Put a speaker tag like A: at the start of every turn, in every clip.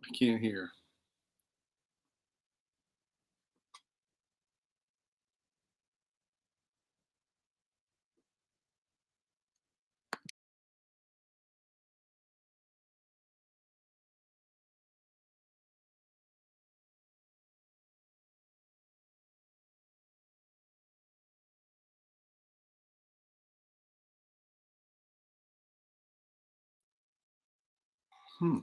A: I can't hear. I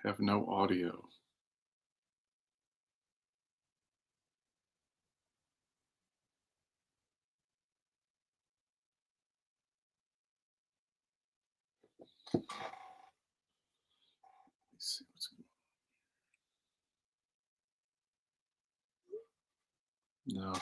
A: have no audio. Let's see what's going on. No.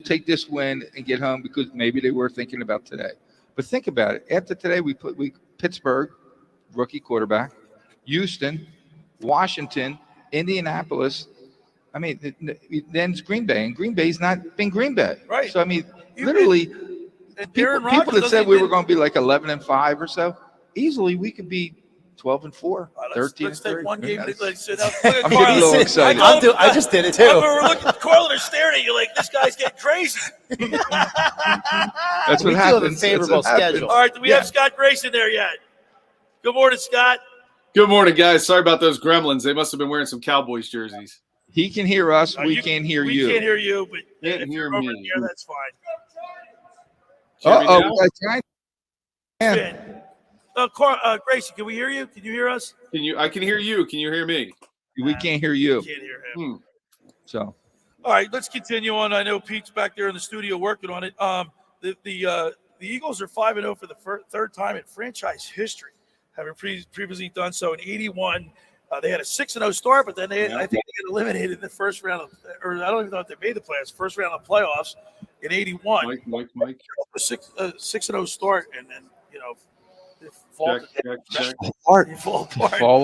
B: Take this win and get home because maybe they were thinking about today. But think about it. After today, we Pittsburgh, rookie quarterback, Houston, Washington, Indianapolis. I mean, then it's Green Bay, and Green Bay's not been Green Bay.
C: Right.
B: So, I mean, literally, people that said we were going to be like 11-5 or so, easily we could be 12-4, 13-3.
C: Let's take one game. Let's sit
B: I'm getting a little excited.
D: I just did it too.
C: We're looking at Carlin and staring at you like this guy's getting crazy.
B: That's what happens.
D: Have a favorable schedule.
C: All right, do we have Scott Grayson there yet? Good morning, Scott.
A: Good morning, guys. Sorry about those gremlins. They must have been wearing some Cowboys jerseys.
B: He can hear us. We can't hear you.
C: We can't hear you, but
A: Can't
C: if
A: hear
C: you're over
A: me.
C: here, that's fine. Grayson, can we hear you? Can you hear us?
A: I can hear you. Can you hear me?
B: We can't hear you.
C: Can't hear him.
B: So,
C: all right, let's continue on. I know Pete's back there in the studio working on it. The Eagles are 5-0 for the third time in franchise history, having previously done so in '81. They had a 6-0 start, but then I think they got eliminated in the first round or I don't even know if they made the playoffs. First round of playoffs in '81.
A: Mike.
C: A 6-0 start, and then
B: fall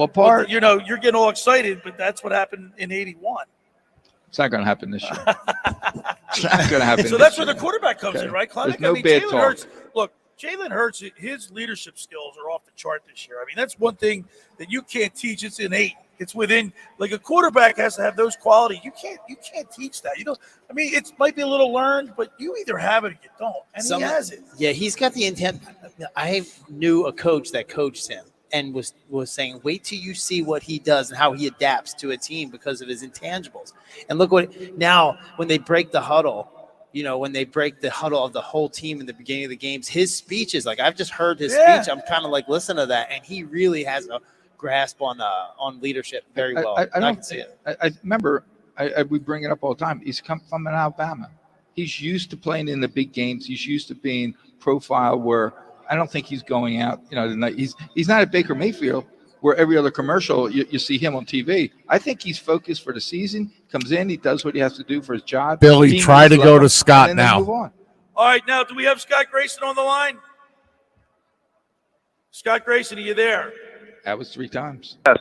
B: apart.
C: Well, you're getting all excited, but that's what happened in '81.
B: It's not going to happen this year. It's not going to happen.
C: So that's where the quarterback comes in, right, Klemic?
B: There's no bad
C: Jalen
B: talk.
C: Hurts. Look, Jalen Hurts, his leadership skills are off the chart this year. I mean, that's one thing that you can't teach. It's innate. It's within. Like a quarterback has to have those qualities. You can't teach that. You know, I mean, it might be a little learned, but you either have it or you don't, and he has it.
D: Yeah, he's got the intent. I knew a coach that coached him and was saying, wait till you see what he does and how he adapts to a team because of his intangibles. And look now when they break the huddle, when they break the huddle of the whole team in the beginning of the games, his speech is like, I've just heard his speech. I'm kind of like, listen to that. And he really has a grasp on leadership very well. I can see it.
B: I remember we bring it up all the time. He's come from Alabama. He's used to playing in the big games. He's used to being profile where I don't think he's going out. He's not at Baker Mayfield where every other commercial you see him on TV. I think he's focused for the season. Comes in, he does what he has to do for his job.
E: Billy, try to go to Scott now.
B: Move on.
C: All right, now do we have Scott Grayson on the line? Scott Grayson, are you there?
B: That was 3 times.
F: Yes.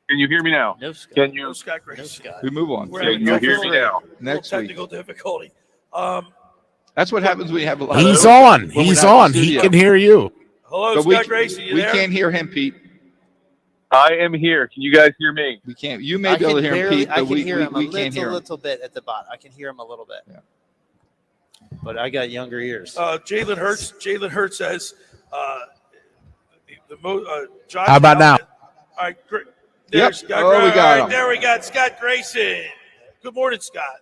F: Can you hear me now?
D: No, Scott.
F: Can you?
C: No, Scott Grayson.
D: No, Scott.
B: We move on.
F: Can you hear me now?
B: Next week.
C: Technical difficulty.
B: That's what happens when you have a lot.
E: He's
B: of
E: on.
B: when
E: He's
B: we're not in
E: on.
B: the
E: He
B: studio.
E: can hear you.
C: Hello,
B: But
C: Scott Grayson. You
B: we
C: there?
B: can't hear him, Pete.
F: I am here. Can you guys hear me?
B: We can't. You may be able to hear him, Pete,
D: I
B: but
D: can hear him
B: we can't hear him.
D: a little bit at the bottom. I can hear him a little bit.
B: Yeah.
D: But I got younger ears.
C: Jalen Hurts says Josh
E: How about
C: Allen.
E: now?
C: All right, great.
B: Yep.
C: Scott,
B: Oh, we got him.
C: there we got Scott Grayson. Good morning, Scott.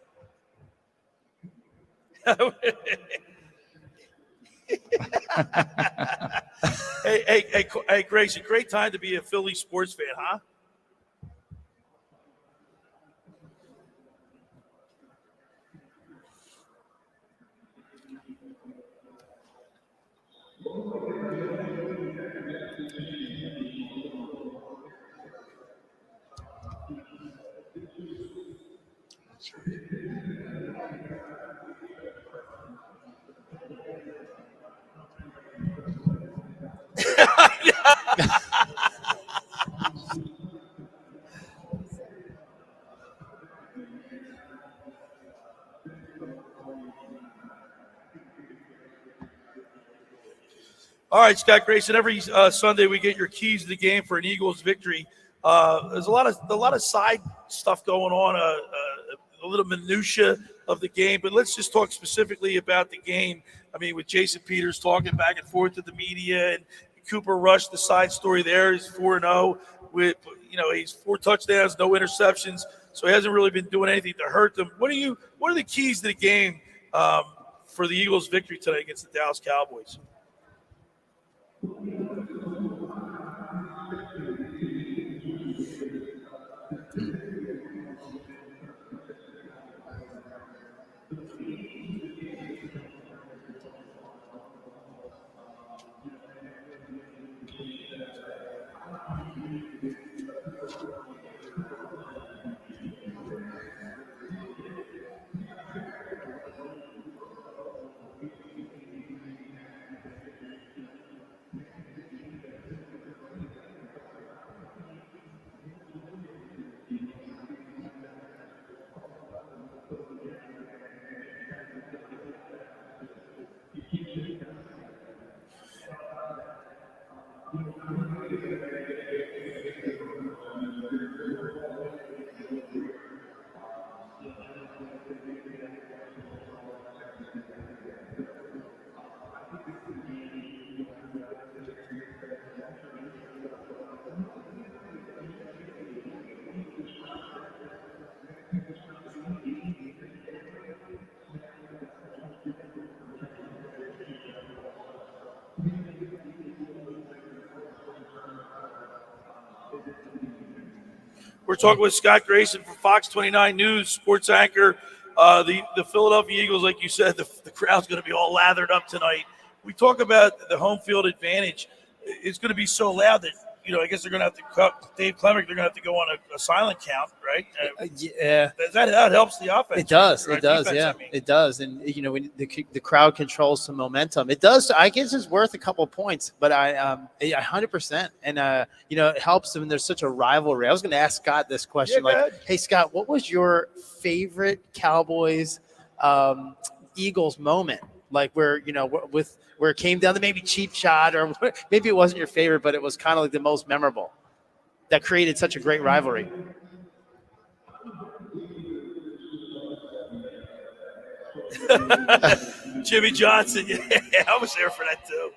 C: Hey, Grayson, great time to be a Philly sports fan, huh? All right, Scott Grayson. Every Sunday we get your keys to the game for an Eagles victory. There's a lot of side stuff going on, a little minutia of the game, but let's just talk specifically about the game. I mean, with Jason Peters talking back and forth to the media, and Cooper Rush, the side story there is 4-0 with he's 4 touchdowns, no interceptions, so he hasn't really been doing anything to hurt them. What are the keys to the game for the Eagles' victory today against the Dallas Cowboys? We're talking with Scott Grayson from Fox 29 News, sports anchor. The Philadelphia Eagles, like you said, the crowd's going to be all lathered up tonight. We talk about the home field advantage. It's going to be so loud that, I guess they're going to have to cut Dave Klemic. They're going to have to go on a silent count, right?
D: Yeah.
C: That helps the offense.
D: It does.
C: Right?
D: It does.
C: Defense,
D: Yeah,
C: I mean.
D: it does. And when the crowd controls some momentum, it does. I guess it's worth a couple of points, but 100%. And it helps them. There's such a rivalry. I was going to ask Scott this question, hey Scott, what was your favorite Cowboys Eagles moment? Like where it came down to maybe cheap shot, or maybe it wasn't your favorite, but it was kind of like the most memorable that created such a great rivalry.
C: Jimmy Johnson, yeah, I was there for that too.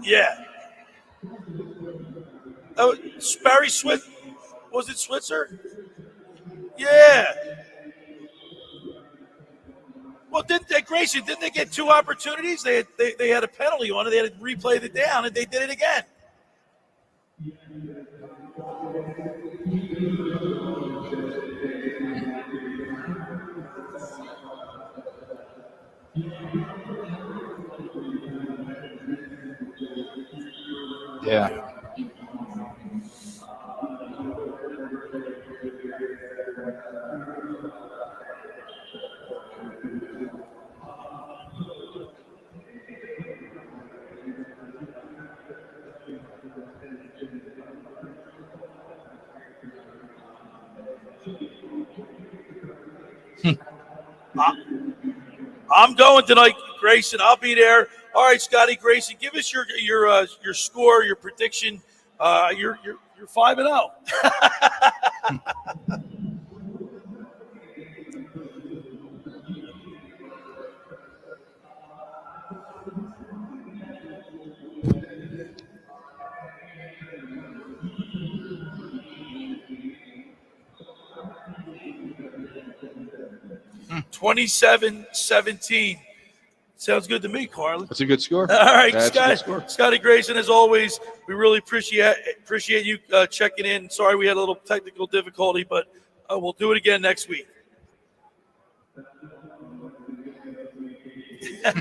C: Yeah. Oh, Barry Switz, was it Switzer? Yeah. Well, didn't they get 2 opportunities? They had a penalty on it. They had to replay it down, and they did it again.
B: Yeah.
C: I'm going tonight, Grayson. I'll be there. All right, Scotty Grayson, give us your score, your prediction. You're 5-0. 27-17. Sounds good to me, Carlin.
B: That's a good score.
C: All right,
B: That's
C: Scotty Grayson, as always, we really appreciate you checking in. Sorry we had a little technical difficulty, but we'll do it again next week. All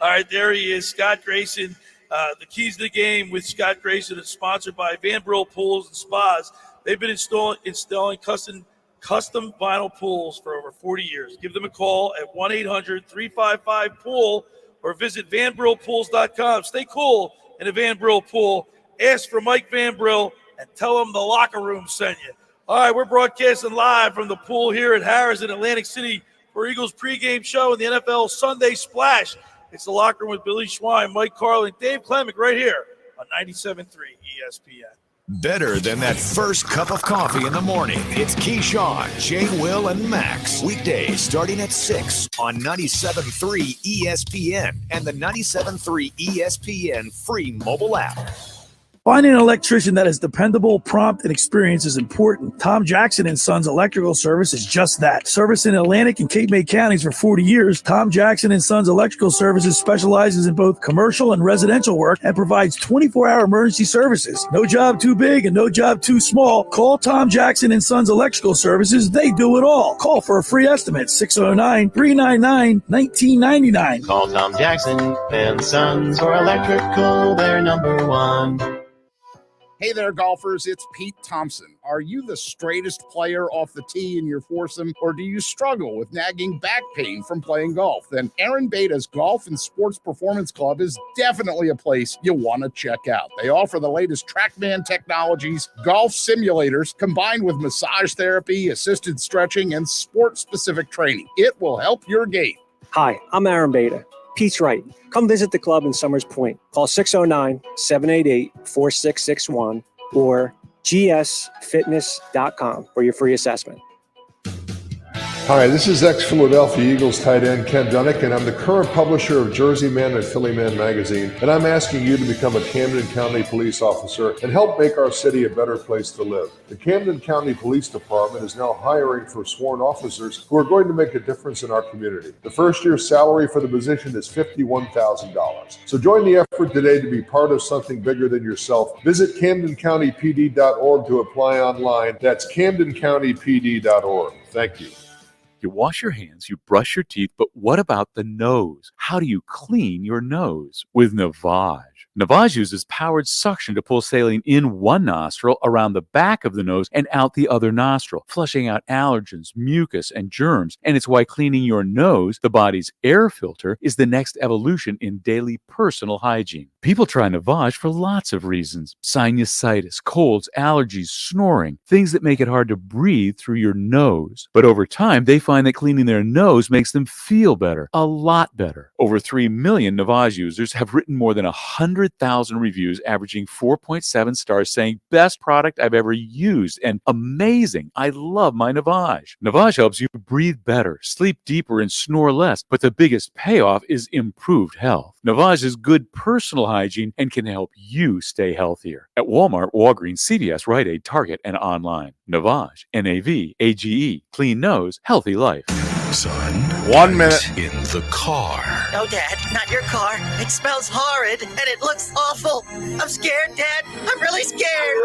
C: right, there he is, Scott Grayson. The Keys to the Game with Scott Grayson is sponsored by Brill Pools and Spas. They've been installing custom vinyl pools for over 40 years. Give them a call at 1-800-355-POOL or visit vanbrillpools.com. Stay cool in a Van Brill pool. Ask for Mike Van Brill and tell them the locker room sent you. All right, we're broadcasting live from the pool here at Harrahs in Atlantic City for Eagles pregame show and the NFL Sunday Splash. It's the locker room with Billy Schwein, Mike Carlin, Dave Klemic right here on 97.3 ESPN.
G: Better than that first cup of coffee in the morning. It's Keyshawn, Jay, Will, and Max. Weekdays starting at 6 on 97.3 ESPN and the 97.3 ESPN free mobile app.
C: Finding an electrician that is dependable, prompt, and experienced is important. Tom Jackson & Sons Electrical Service is just that. Service in Atlantic and Cape May counties for 40 years, Tom Jackson & Sons Electrical Services specializes in both commercial and residential work and provides 24-hour emergency services. No job too big and no job too small. Call Tom Jackson & Sons Electrical Services. They do it all. Call for a free estimate, 609-399-1999.
H: Call Tom Jackson & Sons for electrical. They're number one.
I: Hey there, golfers. It's Pete Thompson. Are you the straightest player off the tee in your foursome, or do you struggle with nagging back pain from playing golf? Then Aaron Beta's Golf and Sports Performance Club is definitely a place you'll want to check out. They offer the latest TrackMan technologies, golf simulators, combined with massage therapy, assisted stretching, and sport-specific training. It will help your game.
J: Hi, I'm Aaron Beta. Pete's right. Come visit the club in Summers Point. Call 609-788-4661 or gsfitness.com for your free assessment.
K: Hi, this is ex-Philadelphia Eagles tight end Ken Dunnick, and I'm the current publisher of Jersey Man and Philly Man magazine, and I'm asking you to become a Camden County police officer and help make our city a better place to live. The Camden County Police Department is now hiring for sworn officers who are going to make a difference in our community. The first year's salary for the position is $51,000. So join the effort today to be part of something bigger than yourself. Visit CamdenCountyPD.org to apply online. That's CamdenCountyPD.org. Thank you.
L: You wash your hands, you brush your teeth, but what about the nose? How do you clean your nose? With Navage. Navage uses powered suction to pull saline in one nostril, around the back of the nose, and out the other nostril, flushing out allergens, mucus, and germs. And it's why cleaning your nose, the body's air filter, is the next evolution in daily personal hygiene. People try Navage for lots of reasons. Sinusitis, colds, allergies, snoring, things that make it hard to breathe through your nose. But over time, they find that cleaning their nose makes them feel better, a lot better. Over 3 million Navage users have written more than 100,000 reviews, averaging 4.7 stars, saying, best product I've ever used, and amazing. I love my Navage. Navage helps you breathe better, sleep deeper, and snore less. But the biggest payoff is improved health. Navage is good personal hygiene and can help you stay healthier. At Walmart, Walgreens, CVS, Rite Aid, Target, and online. Navage, N-A-V-A-G-E. Clean nose, healthy life.
G: Son,
K: 1 minute.
G: in the car.
M: No, Dad, not your car. It smells horrid and it looks awful. I'm scared, Dad. I'm really scared.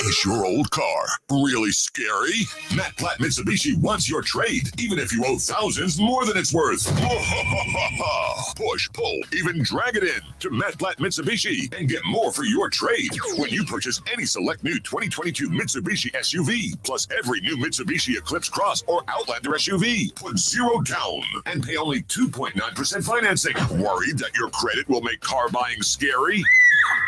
G: Is your old car really scary? Matt Platt Mitsubishi wants your trade, even if you owe thousands more than it's worth. Push, pull, even drag it in to Matt Platt Mitsubishi and get more for your trade when you purchase any select new 2022 Mitsubishi SUV, plus every new Mitsubishi Eclipse Cross or Outlander SUV. Put $0 down and pay only 2.9% financing. Worried that your credit will make car buying scary?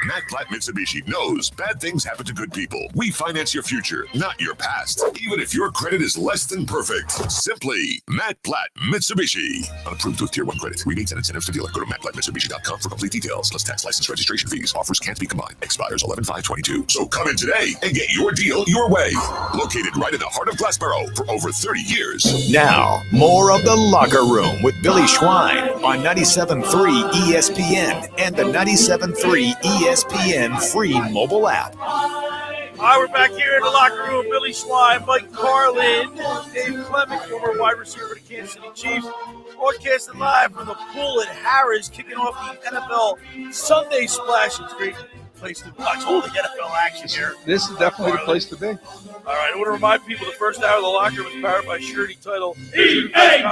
N: Matt Platt Mitsubishi knows bad things happen to good people. We finance your future, not your past. Even if your credit is less than perfect. Simply Matt Platt Mitsubishi. Unapproved with Tier 1 credit. Rebates and incentives to dealer. Go to mattplattmitsubishi.com for complete details. Plus tax, license, registration fees. Offers can't be combined. Expires 11/5/22. So come in today and get your deal your way. Located right in the heart of Glassboro for over 30 years.
G: Now, more of The Locker Room with Billy Schwein on 97.3 ESPN and the 97.3 ESPN free mobile app.
C: All right, we're back here in the locker room. Billy Schwein, Mike Carlin, Dave Klemic, former wide receiver for the Kansas City Chiefs, broadcasting live from the pool at Harrahs, kicking off the NFL Sunday Splash. It's a great place to watch all the NFL action here.
B: This is definitely the place to be.
C: All right, I want to remind people the first hour of the locker room is powered by Surety Title.
O: EATLES!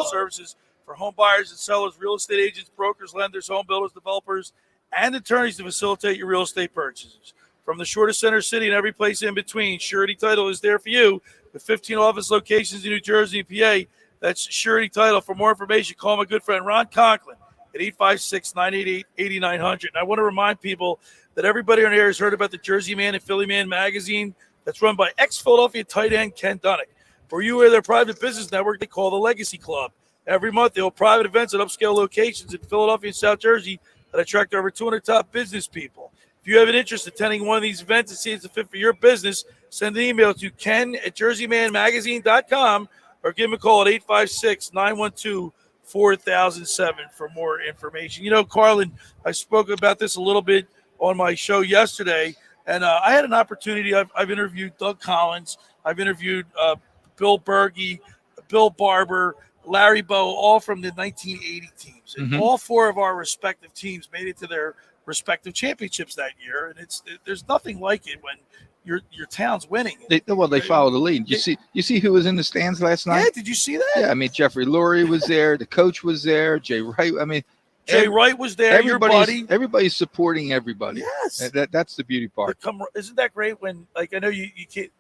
C: Services for home buyers and sellers, real estate agents, brokers, lenders, home builders, developers, and attorneys to facilitate your real estate purchases. From the shortest center city and every place in between, Surety Title is there for you with 15 office locations in New Jersey and PA. That's Surety Title. For more information, call my good friend Ron Conklin at 856-988-8900. And I want to remind people that everybody on air has heard about the Jersey Man and Philly Man magazine that's run by ex-Philadelphia tight end Ken Dunnick. For you or their private business network they call the Legacy Club. Every month, they hold private events at upscale locations in Philadelphia and South Jersey that attract over 200 top business people. If you have an interest in attending one of these events and see it's a fit for your business, send an email to ken@jerseymanmagazine.com or give him a call at 856-912-4007 for more information. You know, Carlin, I spoke about this a little bit on my show yesterday, and I had an opportunity. I've interviewed Doug Collins. I've interviewed Bill Berge, Bill Barber, Larry Bowe, all from the 1980 teams. And all four of our respective teams made it to their respective championships that year. And there's nothing like it when your town's winning.
B: They follow the lead. You see who was in the stands last night?
C: Yeah, did you see that?
B: Yeah, I mean, Jeffrey Lurie was there. The coach was there. Jay Wright. I mean,
C: Jay Wright was there, your buddy.
B: Everybody's supporting everybody.
C: Yes.
B: That's the beauty part.
C: Isn't that great when, like, I know you can't,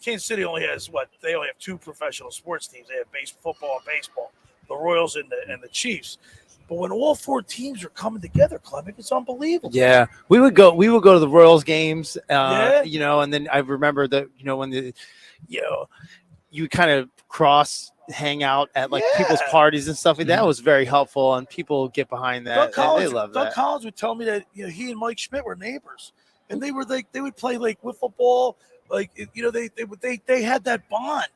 C: Kansas City only has they only have two professional sports teams. They have football and baseball, the Royals and the Chiefs. But when all four teams are coming together, Klemic, it's unbelievable.
D: Yeah, we would go to the Royals games, you know, and then I remember that, you know, when you kind of hang out at people's parties and stuff like that. Was very helpful, and people get behind that. They love that.
C: Doug Collins would tell me that he and Mike Schmidt were neighbors, and they would play wiffle ball. They had that bond.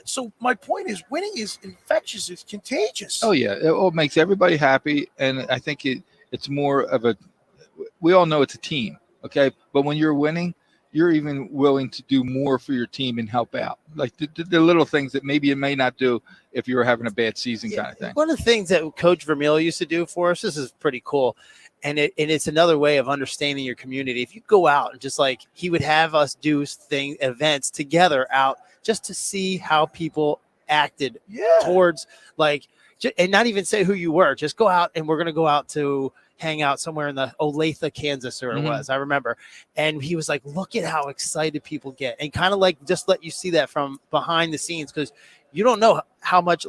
C: So my point is, winning is infectious. It's contagious.
B: Oh yeah, it makes everybody happy, and I think it's more of a. We all know it's a team, okay? But when you're winning, you're even willing to do more for your team and help out, like the little things that maybe you may not do if you were having a bad season, kind of thing.
D: One of the things that Coach Vermeil used to do for us, this is pretty cool. And it's another way of understanding your community. If you go out and he would have us do events together out just to see how people acted towards and not even say who you were. Just go out, and we're going to go out to hang out somewhere in the Olathe, Kansas, or it was, I remember. And he was like, look at how excited people get, and kind of just let you see that from behind the scenes, because you don't know how much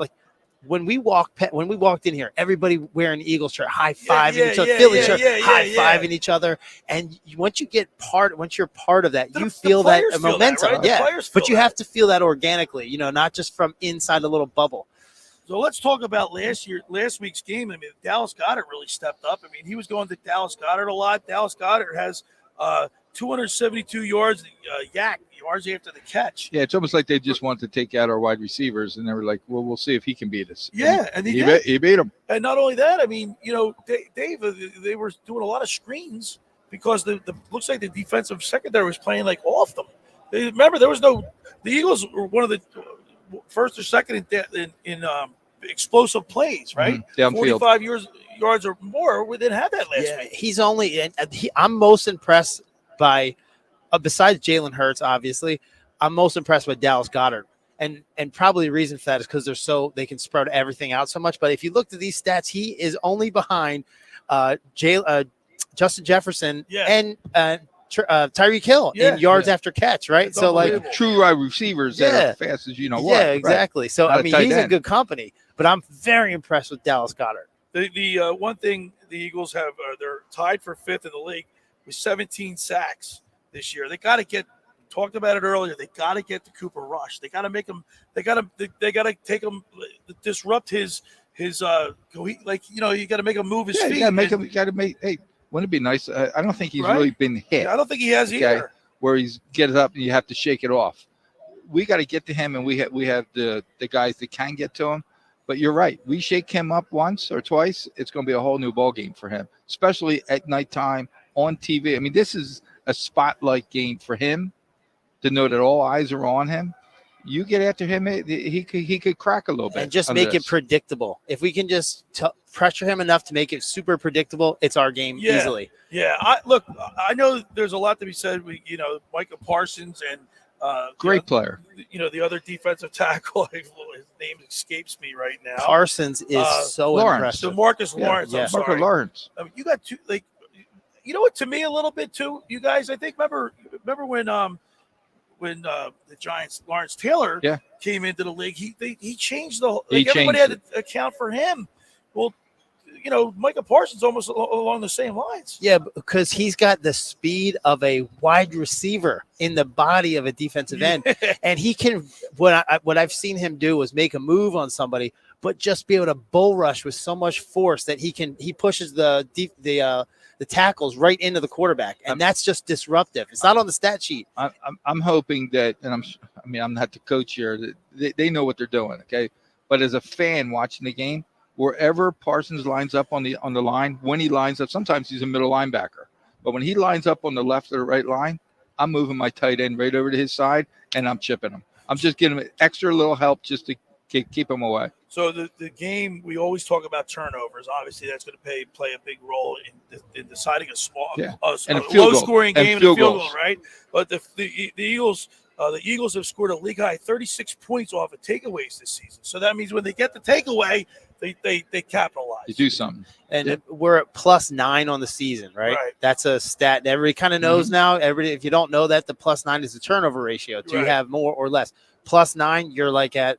D: when we walked in here, everybody wearing Eagles shirt, high-fiving each other, Philly shirt, high-fiving each other. And once you're part of that, you feel that momentum. But you have to feel that organically, not just from inside a little bubble.
C: So let's talk about last week's game. I mean, Dallas Goddard really stepped up. I mean, he was going to Dallas Goddard a lot. Dallas Goddard has 272 yards after the catch.
B: Yeah, it's almost like they just wanted to take out our wide receivers, and they were like, well, we'll see if he can beat us.
C: Yeah, and he
B: beat him.
C: And not only that, I mean, Dave, they were doing a lot of screens because the looks like the defensive secondary was playing off them. Remember, the Eagles were one of the first or second in explosive plays, right?
B: Downfield.
C: 45 yards or more. We didn't have that last week.
D: I'm most impressed by, besides Jalen Hurts, obviously, I'm most impressed with Dallas Goddard. And probably the reason for that is because they can spread everything out so much. But if you look at these stats, he is only behind Justin Jefferson and Tyreek Hill in yards after catch, right? So
B: true wide receivers that are fast as
D: exactly. Right. So I mean, he's in good company, but I'm very impressed with Dallas Goddard.
C: The one thing the Eagles have, they're tied for 5th in the league with 17 sacks this year. They got to get. Talked about it earlier. They got to get to Cooper Rush. They got to make him. They got to take him, disrupt his. You got to make him move his feet.
B: You got to make. Hey, wouldn't it be nice? I don't think he's really been hit.
C: Yeah, I don't think he has either.
B: Where he's gets up and you have to shake it off. We got to get to him, and we have the guys that can get to him. But you're right. We shake him up once or twice, it's going to be a whole new ball game for him, especially at nighttime on TV. I mean, this is a spotlight game for him. To know that all eyes are on him, you get after him, he could crack a little bit.
D: And just make it predictable. If we can just pressure him enough to make it super predictable, it's our game easily.
C: Yeah, I know there's a lot to be said. Micah Parsons and
B: great player.
C: The other defensive tackle, his name escapes me right now.
D: Parsons is so impressive.
C: So Marcus Lawrence.
B: Yeah.
C: I'm sorry.
B: Marcus Lawrence.
C: I mean, you got two. You know what? To me, a little bit too. You guys, I think remember when the Giants, Lawrence Taylor came into the league, he changed the whole. Everybody had to account for him. Well, Micah Parsons almost along the same lines.
D: Yeah, because he's got the speed of a wide receiver in the body of a defensive end, and he can. What I've seen him do is make a move on somebody, but just be able to bull rush with so much force that he pushes the tackles right into the quarterback, and that's just disruptive. It's not on the stat sheet.
B: I'm hoping that, and I'm not the coach here. They know what they're doing, okay? But as a fan watching the game, wherever Parsons lines up on the line, when he lines up, sometimes he's a middle linebacker, but when he lines up on the left or the right line, I'm moving my tight end right over to his side, and I'm chipping him. I'm just giving him extra little help just to keep him away.
C: So the game, we always talk about turnovers. Obviously, that's going to play a big role in deciding a low-scoring game and a field goal, right? But the Eagles have scored a league-high 36 points off of takeaways this season. So that means when they get the takeaway, they capitalize.
B: You do something.
D: And we're at +9 on the season, right? That's a stat that everybody kind of knows now. Everybody, if you don't know that, the +9 is the turnover ratio. Do you have more or less? +9, you're like at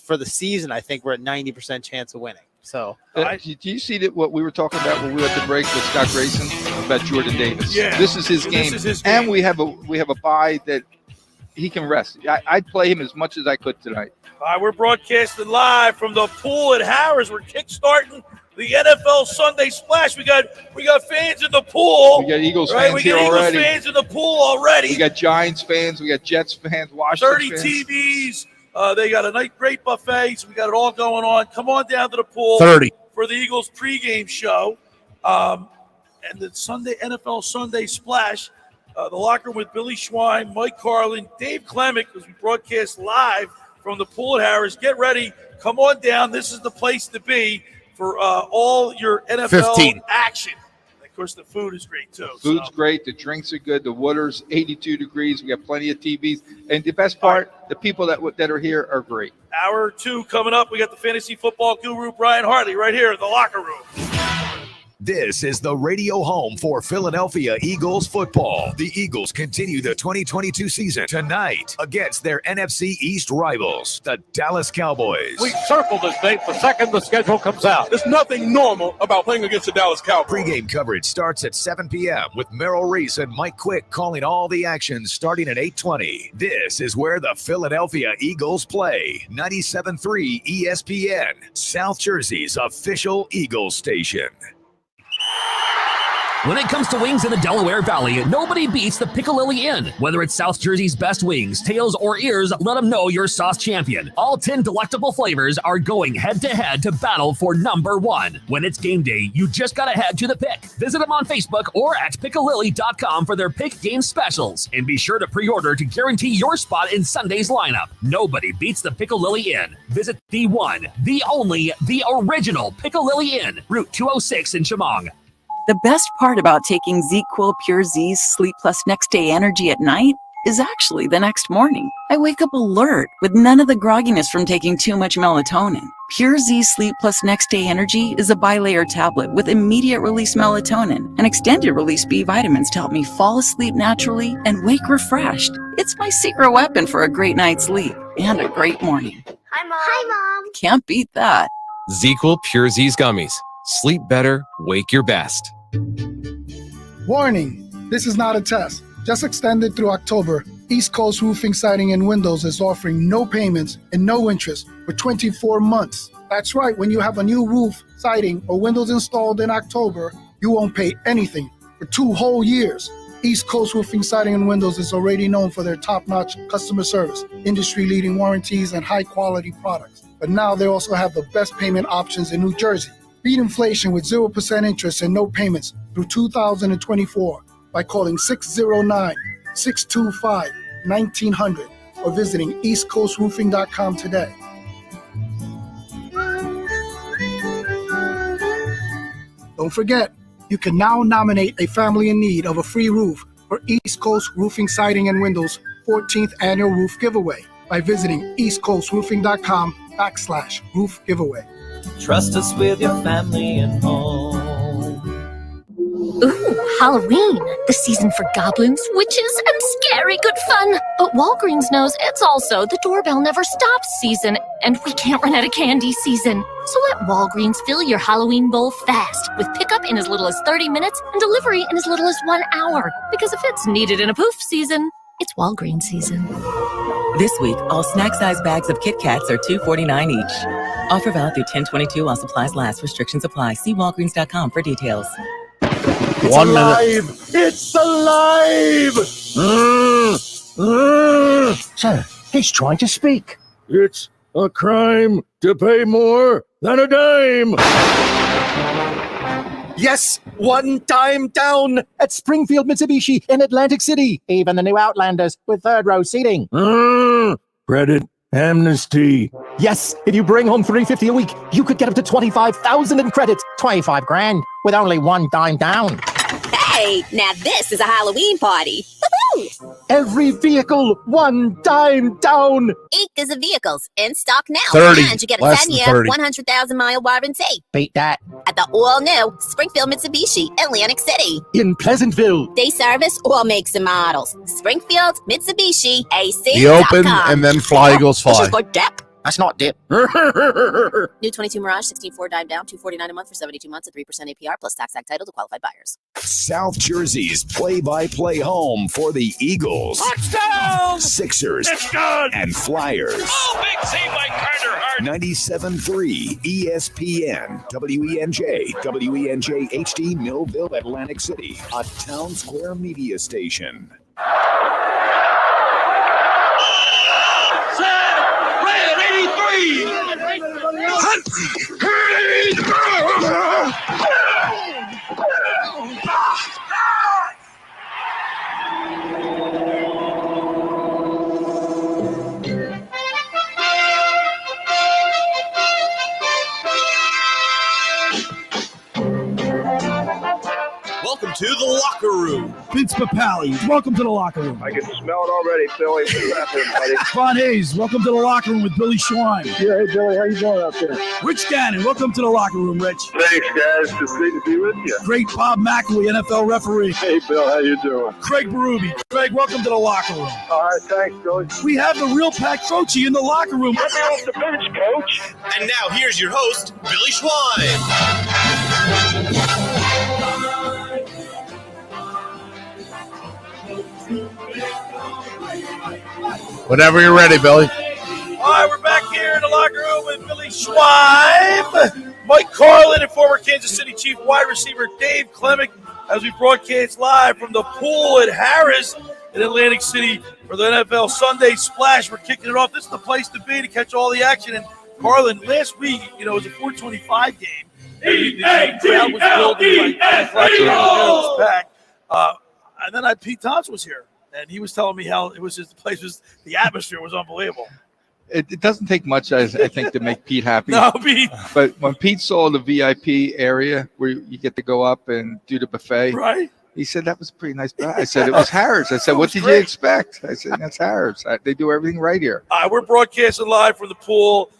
D: for the season, I think we're at 90% chance of winning. So,
B: do you see that what we were talking about when we were at the break with Scott Grayson about Jordan Davis?
C: Yeah,
B: this is his game, and we have a bye that he can rest. I'd play him as much as I could tonight.
C: All right, we're broadcasting live from the pool at Harrahs. We're kickstarting the NFL Sunday Splash. We got fans in the pool.
B: We got Eagles fans here already.
C: We got Eagles fans in the pool already.
B: We got Giants fans. We got Jets fans. Washington
C: 30
B: fans.
C: TVs. They got a great buffet, so we got it all going on. Come on down to the pool
E: 30
C: for the Eagles pregame show. And the NFL Sunday Splash, the locker room with Billy Schwein, Mike Carlin, Dave Klemic, as we broadcast live from the pool at Harrahs. Get ready. Come on down. This is the place to be for all your NFL action. Of course, the food is great, too.
B: The food's great. The drinks are good. The water's 82 degrees. We got plenty of TVs. And the best part, the people that are here are great.
C: Hour 2 coming up. We got the fantasy football guru, Brian Hartley, right here in the locker room.
G: This is the radio home for Philadelphia Eagles football. The Eagles continue the 2022 season tonight against their NFC East rivals, the Dallas Cowboys.
O: We circled this date the second the schedule comes out. There's nothing normal about playing against the Dallas Cowboys.
G: Pre-game coverage starts at 7 p.m. with Merrill Reese and Mike Quick calling all the action starting at 8:20. This is where the Philadelphia Eagles play. 97.3 ESPN, South Jersey's official Eagles station.
P: When it comes to wings in the Delaware Valley, nobody beats the Piccalilli Inn. Whether it's South Jersey's best wings, tails, or ears, let them know you're sauce champion. All 10 delectable flavors are going head-to-head to battle for number 1. When it's game day, you just gotta head to the Pick. Visit them on Facebook or at Piccalilli.com for their Pick game specials. And be sure to pre-order to guarantee your spot in Sunday's lineup. Nobody beats the Piccalilli Inn. Visit the one, the only, the original Piccalilli Inn, Route 206 in Chemong.
Q: The best part about taking ZQuil Pure Z's Sleep Plus Next Day Energy at night is actually the next morning. I wake up alert with none of the grogginess from taking too much melatonin. Pure Z Sleep Plus Next Day Energy is a bilayer tablet with immediate release melatonin and extended release B vitamins to help me fall asleep naturally and wake refreshed. It's my secret weapon for a great night's sleep and a great morning.
R: Hi, Mom. Hi, Mom.
Q: Can't beat that.
R: ZzzQuil Pure Z's Gummies. Sleep better, wake your best.
S: Warning, this is not a test. Just extended through October, East Coast Roofing, Siding, and Windows is offering no payments and no interest for 24 months. That's right, when you have a new roof, siding, or windows installed in October, you won't pay anything for 2 whole years. East Coast Roofing, Siding, and Windows is already known for their top-notch customer service, industry-leading warranties, and high-quality products. But now they also have the best payment options in New Jersey. Beat inflation with 0% interest and no payments through 2024 by calling 609-625-1900 or visiting eastcoastroofing.com today. Don't forget, you can now nominate a family in need of a free roof for East Coast Roofing, Siding, and Windows 14th Annual Roof Giveaway by visiting eastcoastroofing.com/roof giveaway.
T: Trust us with your family and home.
U: Ooh, Halloween, the season for goblins, witches, and scary good fun. But Walgreens knows it's also the doorbell never stops season, and we can't run out of candy season. So let Walgreens fill your Halloween bowl fast with pickup in as little as 30 minutes and delivery in as little as 1 hour. Because if it's needed in a poof season, it's Walgreens season.
V: This week, all snack-sized bags of Kit Kats are $2.49 each. Offer valid through 10/22 while supplies last. Restrictions apply. See Walgreens.com for details.
O: It's alive! It's alive!
W: Sir, he's trying to speak.
O: It's a crime to pay more than a dime.
W: Yes, 1 time down at Springfield Mitsubishi in Atlantic City. Even the new Outlanders with 3rd-row seating.
O: Credit amnesty.
W: Yes, if you bring home $350 a week, you could get up to $25,000 in credit. 25 grand with only 1 dime down.
X: Hey, now this is a Halloween party. Woo-hoo!
W: Every vehicle, 1 dime down.
X: 8 dozen vehicles in stock now.
W: 30,
X: And you get a
W: less than
X: 10-year,
W: 30.
X: 100,000-mile warranty.
W: Beat that.
X: At the all-new Springfield Mitsubishi, Atlantic City.
W: In Pleasantville.
X: They service all makes and models. Springfield Mitsubishi AC.
E: The open and then fly Eagles fly.
X: This is like dip.
W: That's not dip.
X: New 22 Mirage, 16.4 dime down, $249 a month for 72 months at 3% APR plus tax tag title to qualified buyers.
G: South Jersey's play-by-play home for the Eagles,
C: Touchdown!
G: Sixers,
C: It's good!
G: and Flyers.
C: Oh, big save by Carter Hart.
G: 97.3 ESPN, WENJ, WENJ HD, Millville, Atlantic City, a Town Square media station.
C: Red 83!
Y: Welcome to the locker room.
Z: Vince Papali, welcome to the locker room.
F: I can smell it already, Billy. What's happening, buddy?
Z: Ron Hayes, welcome to the locker room with Billy Schwein.
F: Yeah, hey, Billy, how you doing out there?
Z: Rich Gannon, welcome to the locker room, Rich.
F: Thanks, guys. It's great to be with you.
Z: Great Bob McElwee, NFL referee.
F: Hey, Bill, how you doing?
Z: Craig Berube. Craig, welcome to the locker room.
F: All right, thanks, Billy.
Z: We have the real Pat Croce in the locker room.
F: Get me off the bench, Coach.
Y: And now here's your host, Billy Schwein.
E: Whenever you're ready, Billy.
C: All right, we're back here in the locker room with Billy Schwein, Mike Carlin, and former Kansas City Chief wide receiver Dave Klemic as we broadcast live from the pool at Harrahs in Atlantic City for the NFL Sunday Splash. We're kicking it off. This is the place to be to catch all the action. And Carlin, last week, it was a 425 game. The crowd was building like and then Pete Thompson was here, and he was telling me how it was just the atmosphere was unbelievable.
B: It doesn't take much, I think, to make Pete happy.
C: No, Pete.
B: But when Pete saw the VIP area where you get to go up and do the buffet,
C: right?
B: He said that was a pretty nice buffet. I said it was Harrahs. I said, what did you expect? I said, that's Harrahs. They do everything right here.
C: We're broadcasting live from the pool.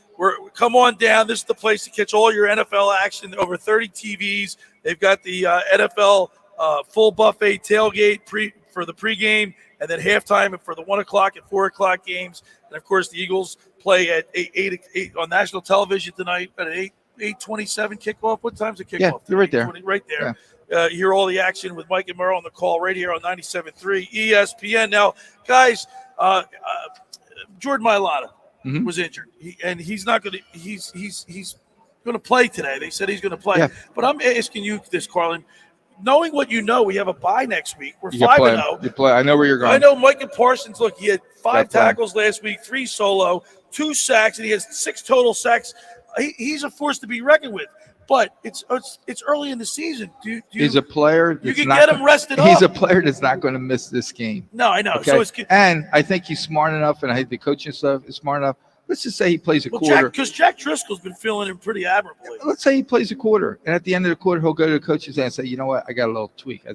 C: Come on down. This is the place to catch all your NFL action. Over 30 TVs. They've got the NFL full buffet tailgate for the pregame, and then halftime for the 1 o'clock and 4 o'clock games. And of course, the Eagles play at 8 on national television tonight at 8 8:27 kickoff. What time's the kickoff?
B: Yeah, you're right there.
C: Right there. You hear all the action with Mike and Merle on the call right here on 97.3 ESPN. Now, guys, Jordan Mailata was injured, and he's not going to. He's going to play today. They said he's going to play.
B: Yeah.
C: But I'm asking you this, Carlin. Knowing what you know, we have a bye next week. We're
B: You can play
C: 5-0.
B: You play. I know where you're going.
C: I know Micah Parsons. Look, he had 5
B: Got
C: tackles last week, 3 solo, 2 sacks, and he has 6 total sacks. He's a force to be reckoned with. But it's early in the season.
B: He's a player.
C: You
B: that's
C: can
B: not
C: get him
B: gonna-
C: rested up.
B: He's a player that's not going to miss this game.
C: No, I know.
B: Okay?
C: So
B: And I think he's smart enough, and I think the coaching staff is smart enough. Let's just say he plays a quarter.
C: because Jack Driscoll's been filling in pretty admirably.
B: Let's say he plays a quarter, and at the end of the quarter, he'll go to the coaches and say, "You know what? I got a little tweak.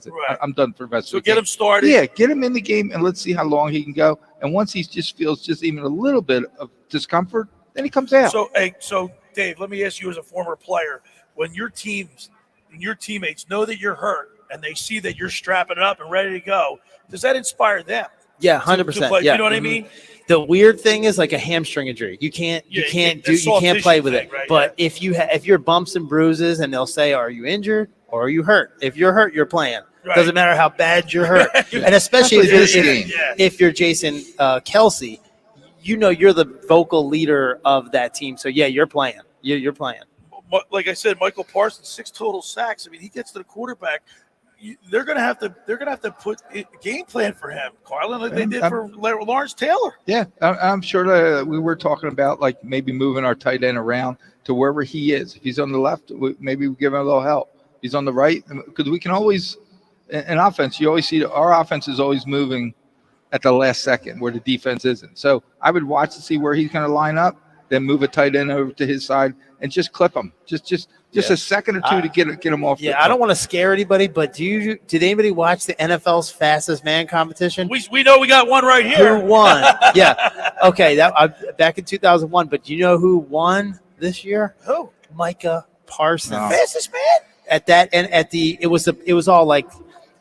B: I'm done for the rest
C: So
B: of the
C: get
B: game."
C: him started.
B: Yeah, get him in the game, and let's see how long he can go. And once he just feels just even a little bit of discomfort, then he comes out.
C: So Dave, let me ask you as a former player, when your teammates know that you're hurt and they see that you're strapping it up and ready to go, does that inspire them?
D: Yeah,
C: to
D: 100%.
C: play?
D: Yeah.
C: You know what I
D: Mhm.
C: mean?
D: The weird thing is like a hamstring injury. You can't play with it.
C: Right,
D: but if you're bumps and bruises, and they'll say, "Are you injured or are you hurt?" If you're hurt, you're playing.
C: Right.
D: Doesn't matter how bad you're hurt, and especially if you're Jason Kelsey, you're the vocal leader of that team. So yeah, you're playing. You're playing.
C: Like I said, Michael Parsons, 6 total sacks. I mean, he gets to the quarterback. They're gonna have to put a game plan for him, Carlin, like they did for Lawrence Taylor.
B: Yeah, I'm sure that we were talking about like maybe moving our tight end around to wherever he is. If he's on the left, maybe we give him a little help. If he's on the right, because we can always, in offense, you always see that our offense is always moving at the last second where the defense isn't. So I would watch to see where he's going to line up, then move a tight end over to his side and just clip him. Just a second or two to get him off.
D: Yeah, I don't want to scare anybody, but did anybody watch the NFL's fastest man competition?
C: We know we got one right here.
D: Who won? Yeah. Okay, back in 2001. But do you know who won this year?
C: Who?
D: Micah Parsons.
C: Fastest man?
D: It was all like,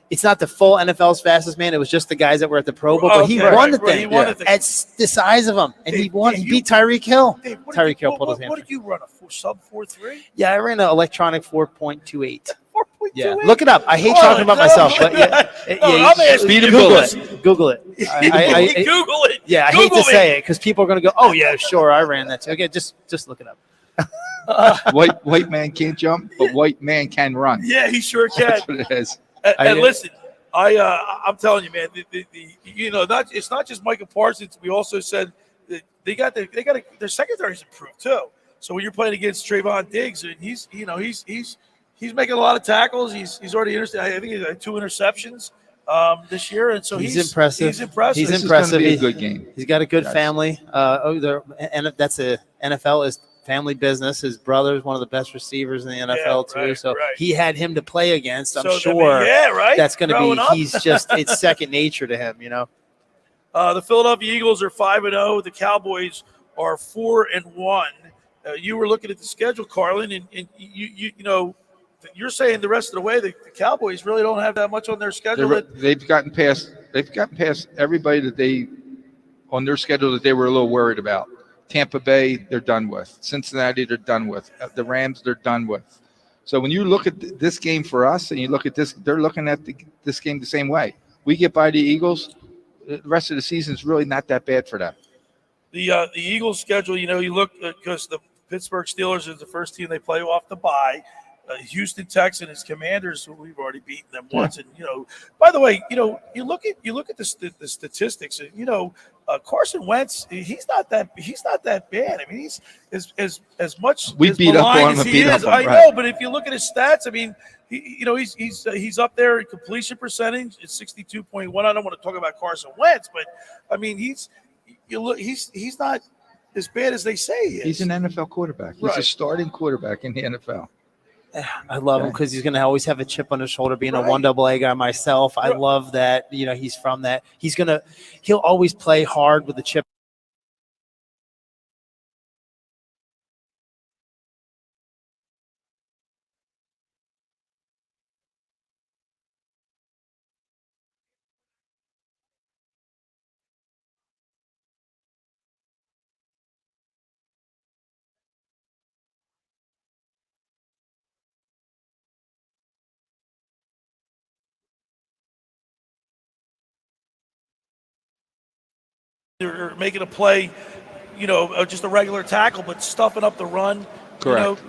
D: it's not the full NFL's fastest man. It was just the guys that were at the Pro Bowl. But he won the thing.
C: He won the thing.
D: At the size of him, and he won. He beat Tyreek Hill.
C: Dave,
D: Tyreek Hill pulled his hand.
C: What did you run? A sub 4.3?
D: Yeah, I ran an electronic 4.28.
C: 4.28.
D: Yeah, look it up. I hate talking about myself, but
C: I'm asking you.
D: Google it.
C: Google it.
D: Yeah, I hate to say it because people are going to go, "Oh yeah, sure, I ran that too." Okay, just look it up.
B: White man can't jump, but white man can run.
C: Yeah, he sure can.
B: That's what it is.
C: And listen, I'm telling you, man. It's not just Micah Parsons. We also said that their secondary's improved too. So when you're playing against Trayvon Diggs, and he's making a lot of tackles. He's already intercepted. I think he had 2 interceptions this year, and so he's
D: impressive.
C: He's impressive.
D: He's
B: This
D: impressive.
B: is gonna be a good game.
D: He's got a good
B: Yes.
D: family. And that's a NFL is family business. His brother's one of the best receivers in the NFL too.
C: right,
D: So
C: right.
D: he had him to play against. I'm
C: So,
D: sure that's going to
C: Growing up.
D: be. It's second nature to him.
C: The Philadelphia Eagles are 5-0. The Cowboys are 4-1. You were looking at the schedule, Carlin, and you're saying the rest of the way the Cowboys really don't have that much on their schedule.
B: They've gotten past everybody that they on their schedule that they were a little worried about. Tampa Bay, they're done with. Cincinnati, they're done with. The Rams, they're done with. So when you look at this game for us and you look at this, they're looking at this game the same way. We get by the Eagles, the rest of the season is really not that bad for them.
C: The Eagles schedule, you look because the Pittsburgh Steelers is the first team they play off the bye. Houston Texans, Commanders, we've already beaten them once. And by the way, you look at the statistics. And Carson Wentz, he's not that bad. I mean, he's as much
B: We
C: as
B: beat up
C: maligned
B: on him
C: as
B: and
C: he
B: beat up
C: is.
B: on him,
C: I
B: right.
C: know, but if you look at his stats, I mean, he's up there in completion percentage. It's 62.1. I don't want to talk about Carson Wentz, but I mean, he's not as bad as they say he is.
B: He's an NFL quarterback. He's
C: Right.
B: a starting quarterback in the NFL.
D: I love him because he's going to always have a chip on his shoulder. Being a
C: Right.
D: 1AA guy myself, I love that. He's from that. He'll always play hard with the chip.
C: or making a play, just a regular tackle, but stuffing up the run.
B: Correct.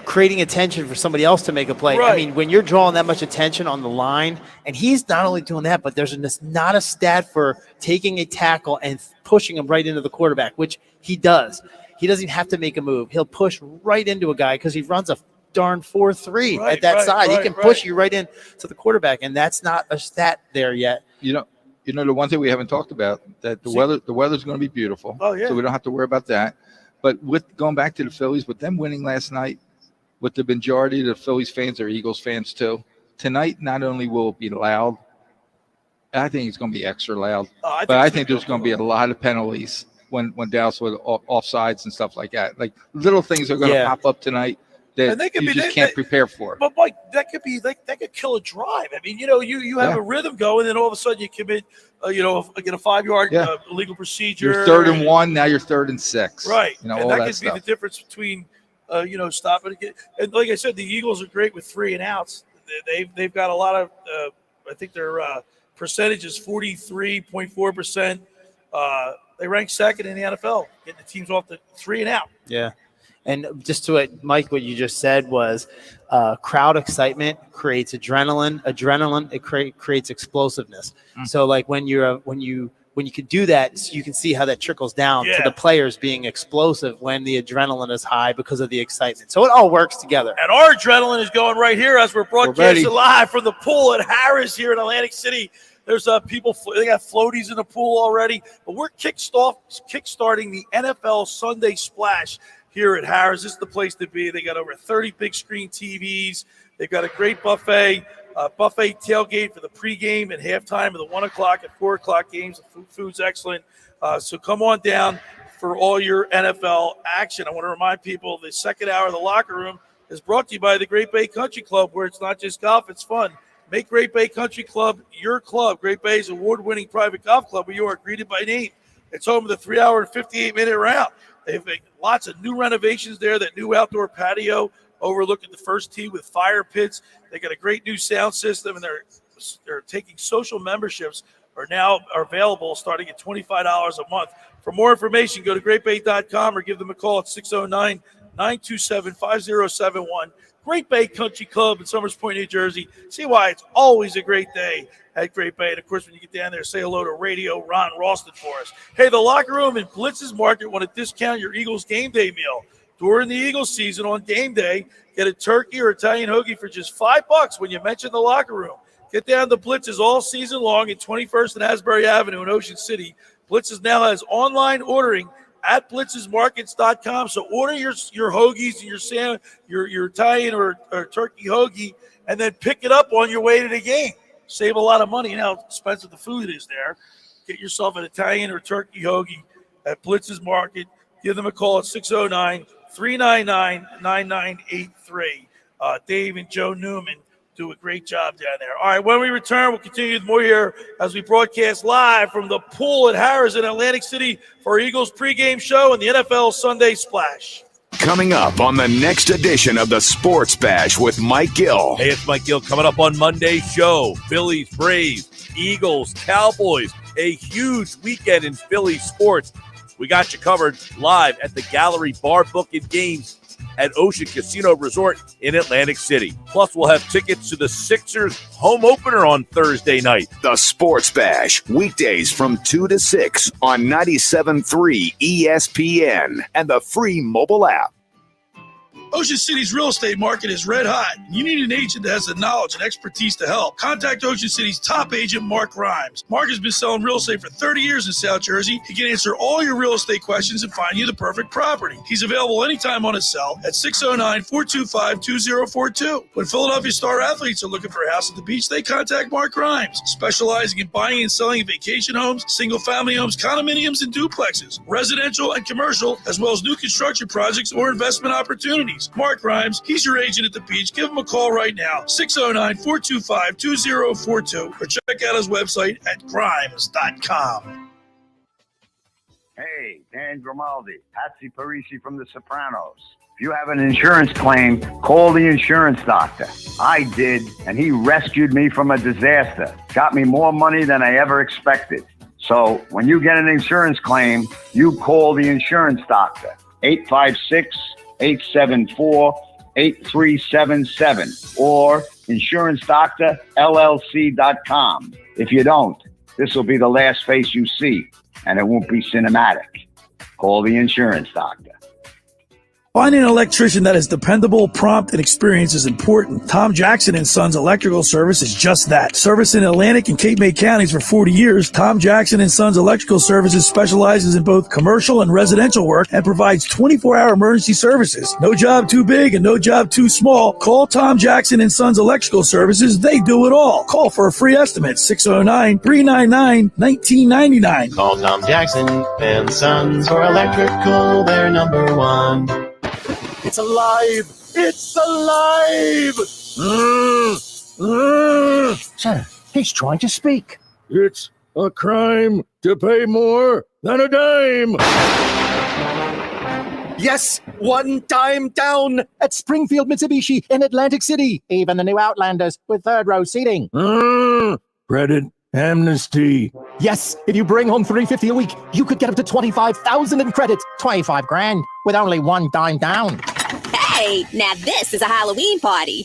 D: Creating attention for somebody else to make a play.
C: Right.
D: I mean, when you're drawing that much attention on the line, and he's not only doing that, but there's not a stat for taking a tackle and pushing him right into the quarterback, which he does. He doesn't even have to make a move. He'll push right into a guy because he runs a darn 4.3 at that side. He can push you right in to the quarterback, and that's not a stat there yet.
B: The one thing we haven't talked about, that the weather's going to be beautiful.
C: Oh, yeah.
B: So we don't have to worry about that. But with going back to the Phillies, with them winning last night, with the majority of the Phillies fans are Eagles fans too. Tonight, not only will it be loud, I think it's going to be extra loud. I think there's going to be a lot of penalties when Dallas was offsides and stuff like that. Like little things are going to pop up tonight that you just can't prepare for.
C: But Mike, that could kill a drive. I mean, you have a rhythm going, and then all of a sudden you commit, a 5-yard illegal procedure.
B: You're 3rd and 1, now you're 3rd and 6.
C: Right,
B: and
C: all that could
B: stuff.
C: be the difference between, stopping again. And like I said, the Eagles are great with 3 and outs. They've got a lot of, I think their percentage is 43.4%. They rank second in the NFL, getting the teams off the 3 and out.
D: Yeah. And just to it, Mike, what you just said was crowd excitement creates adrenaline. It creates explosiveness. So like when you can do that, you can see how that trickles down to the players being explosive when the adrenaline is high because of the excitement. So it all works together.
C: And our adrenaline is going right here as we're broadcasting live from the pool at Harrahs here in Atlantic City. There's people, they got floaties in the pool already, but we're kickstarting the NFL Sunday Splash here at Harrahs. This is the place to be. They got over 30 big screen TVs. They've got a great buffet tailgate for the pregame and halftime of the 1 o'clock and 4 o'clock games. The food's excellent. So come on down for all your NFL action. I want to remind people the second hour of the locker room is brought to you by the Great Bay Country Club, where it's not just golf, it's fun. Make Great Bay Country Club your club. Great Bay's award-winning private golf club where you are greeted by name. It's home to the 3-hour and 58-minute round. They've made lots of new renovations there, that new outdoor patio overlooking the first tee with fire pits. They got a great new sound system, and they're taking social memberships are available starting at $25 a month. For more information, go to greatbay.com or give them a call at 609-927-5071. Great Bay Country Club in Somers Point, New Jersey. See why it's always a great day at Great Bay. And, of course, when you get down there, say hello to Radio Ron Ralston for us. Hey, the Locker Room in Blitz's Market want to discount your Eagles game day meal. During the Eagles season on game day, get a turkey or Italian hoagie for just $5 when you mention the Locker Room. Get down to Blitz's all season long at 21st and Asbury Avenue in Ocean City. Blitz's now has online ordering at blitzesmarkets.com. So order your hoagies and your Italian or turkey hoagie, and then pick it up on your way to the game. Save a lot of money. You know how expensive the food is there. Get yourself an Italian or turkey hoagie at Blitz's Market. Give them a call at 609-399-9983. Dave and Joe Newman do a great job down there. All right, when we return, we'll continue with more here as we broadcast live from the pool at Harrahs in Atlantic City for our Eagles pregame show and the NFL Sunday Splash.
G: Coming up on the next edition of the Sports Bash with Mike Gill.
A: Hey, it's Mike Gill. Coming up on Monday's show, Phillies, Braves, Eagles, Cowboys, a huge weekend in Philly sports. We got you covered live at the Gallery Bar Book and Games at Ocean Casino Resort in Atlantic City. Plus, we'll have tickets to the Sixers home opener on Thursday night.
G: The Sports Bash, weekdays from 2 to 6 on 97.3 ESPN and the free mobile app.
Z: Ocean City's real estate market is red hot. You need an agent that has the knowledge and expertise to help. Contact Ocean City's top agent, Mark Grimes. Mark has been selling real estate for 30 years in South Jersey. He can answer all your real estate questions and find you the perfect property. He's available anytime on his cell at 609-425-2042. When Philadelphia Star athletes are looking for a house at the beach, they contact Mark Grimes, specializing in buying and selling vacation homes, single-family homes, condominiums, and duplexes, residential and commercial, as well as new construction projects or investment opportunities. Mark Grimes, he's your agent at the beach. Give him a call right now, 609-425-2042, or check out his website at grimes.com.
H: Hey, Dan Grimaldi, Patsy Parisi from The Sopranos. If you have an insurance claim, call the insurance doctor. I did, and he rescued me from a disaster. Got me more money than I ever expected. So when you get an insurance claim, you call the insurance doctor, 856-874-8377 or insurancedoctorllc.com. If you don't, this will be the last face you see, and it won't be cinematic. Call the insurance doctor.
Z: Finding an electrician that is dependable, prompt, and experienced is important. Tom Jackson & Sons Electrical Service is just that. Service in Atlantic and Cape May counties for 40 years, Tom Jackson & Sons Electrical Services specializes in both commercial and residential work and provides 24-hour emergency services. No job too big and no job too small. Call Tom Jackson & Sons Electrical Services. They do it all. Call for a free estimate, 609-399-1999.
T: Call Tom Jackson and Sons for electrical. They're number one.
O: It's alive! It's alive!
W: Sir, he's trying to speak.
O: It's a crime to pay more than a dime!
W: Yes, one time down at Springfield Mitsubishi in Atlantic City. Even the new Outlanders with third row seating.
O: Credit amnesty.
W: Yes, if you bring home $350 a week, you could get up to $25,000 in credit. 25 grand with only one dime down.
X: Hey, now this is a Halloween party.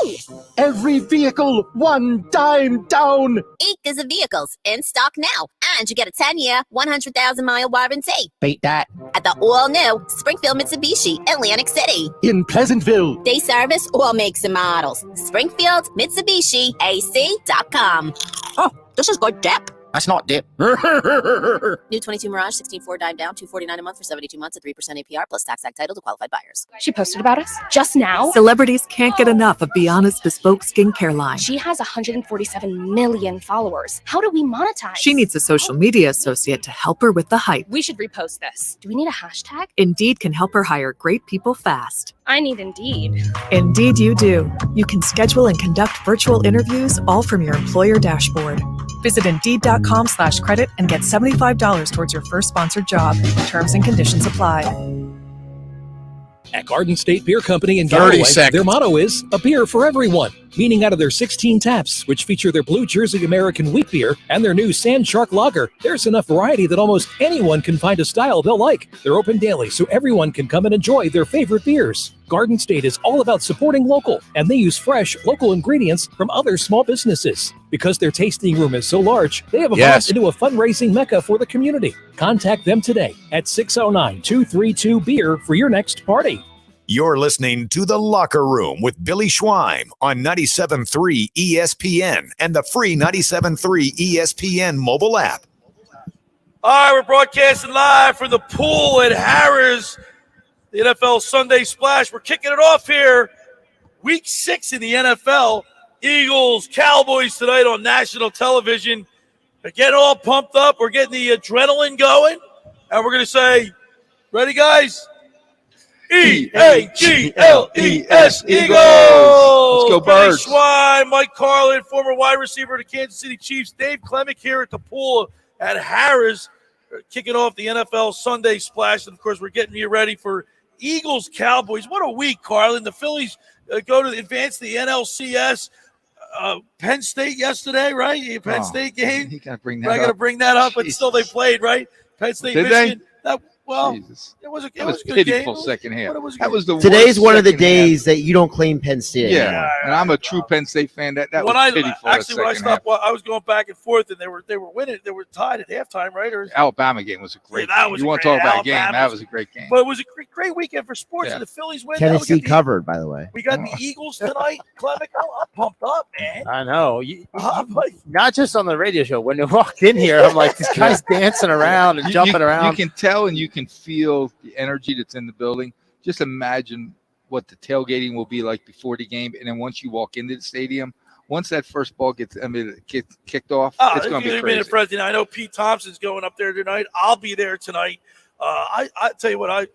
X: Woo-hoo!
W: Every vehicle, one dime down.
X: Acres of vehicles in stock now. And you get a 10-year, 100,000-mile warranty.
W: Beat that.
X: At the all-new Springfield Mitsubishi, Atlantic City.
W: In Pleasantville.
X: They service all makes and models. Springfield Mitsubishi AC.com.
W: Oh, this is good dip. That's not dip.
X: New 22 Mirage, 16.4 dime down, $249 a month for 72 months at 3% APR plus tax act title to qualified buyers.
U: She posted about us just now.
I: Celebrities can't get enough of Biana's bespoke skincare line.
U: She has 147 million followers. How do we monetize?
I: She needs a social media associate to help her with the hype.
U: We should repost this. Do we need a hashtag?
I: Indeed can help her hire great people fast.
U: I need Indeed.
I: Indeed you do. You can schedule and conduct virtual interviews all from your employer dashboard. Visit Indeed.com/credit and get $75 towards your first sponsored job. Terms and conditions apply.
P: At Garden State Beer Company in
E: 30
P: Galloway,
E: seconds.
P: their motto is a beer for everyone. Meaning out of their 16 taps, which feature their Blue Jersey American wheat beer and their new Sand Shark Lager, there's enough variety that almost anyone can find a style they'll like. They're open daily so everyone can come and enjoy their favorite beers. Garden State is all about supporting local, and they use fresh, local ingredients from other small businesses. Because their tasting room is so large, they have evolved into a fundraising mecca for the community. Contact them today at 609-232-BEER for your next party.
G: You're listening to The Locker Room with Billy Schwein on 97.3 ESPN and the free 97.3 ESPN mobile app.
C: All right, we're broadcasting live from the pool at Harrahs, the NFL Sunday Splash. We're kicking it off here. Week 6 in the NFL. Eagles, Cowboys tonight on national television. We're getting all pumped up. We're getting the adrenaline going. And we're going to say, ready, guys? E-A-G-L-E-S, Eagles!
B: Let's go, Birds.
C: Billy Schwein, Mike Carlin, former wide receiver of the Kansas City Chiefs, Dave Klemic here at the pool at Harrahs, kicking off the NFL Sunday Splash. And, of course, we're getting you ready for Eagles, Cowboys. What a week, Carlin. The Phillies go to advance the NLCS. Penn State yesterday, right? Penn State game.
B: You got to bring that
C: I got to bring that up, but still they played, right? Penn State,
B: Did
C: Michigan.
B: they?
C: Well,
B: Jesus.
C: it was a
B: That was
C: good
B: pitiful
C: game.
B: second half.
C: That
B: was the
J: Today's
B: worst
J: one of the
B: second
J: days that you don't claim Penn State.
B: Yeah, and I'm a true Penn State fan. That
C: when
B: was pitiful.
C: when I stopped, I was going back and forth, and they were winning. They were tied at halftime, right? Or
B: Alabama game was a great.
C: that
B: game.
C: was
B: You
C: a
B: want to
C: great-
B: talk about a game?
C: Alabama
B: That
C: was-
B: was a great game.
C: But it was a great weekend for sports,
B: Yeah.
C: and the Phillies win.
J: Tennessee covered, by the way.
C: We got the Eagles tonight. Klemic, I'm pumped up, man.
D: I know. Not just on the radio show. When you walked in here, I'm like, this guy's dancing around and jumping around.
B: You can tell and you can feel the energy that's in the building. Just imagine what the tailgating will be like before the game, and then once you walk into the stadium, once that first ball gets kicked off, it's going to be crazy.
C: President. I know Pete Thompson's going up there tonight. I'll be there tonight. I tell you what,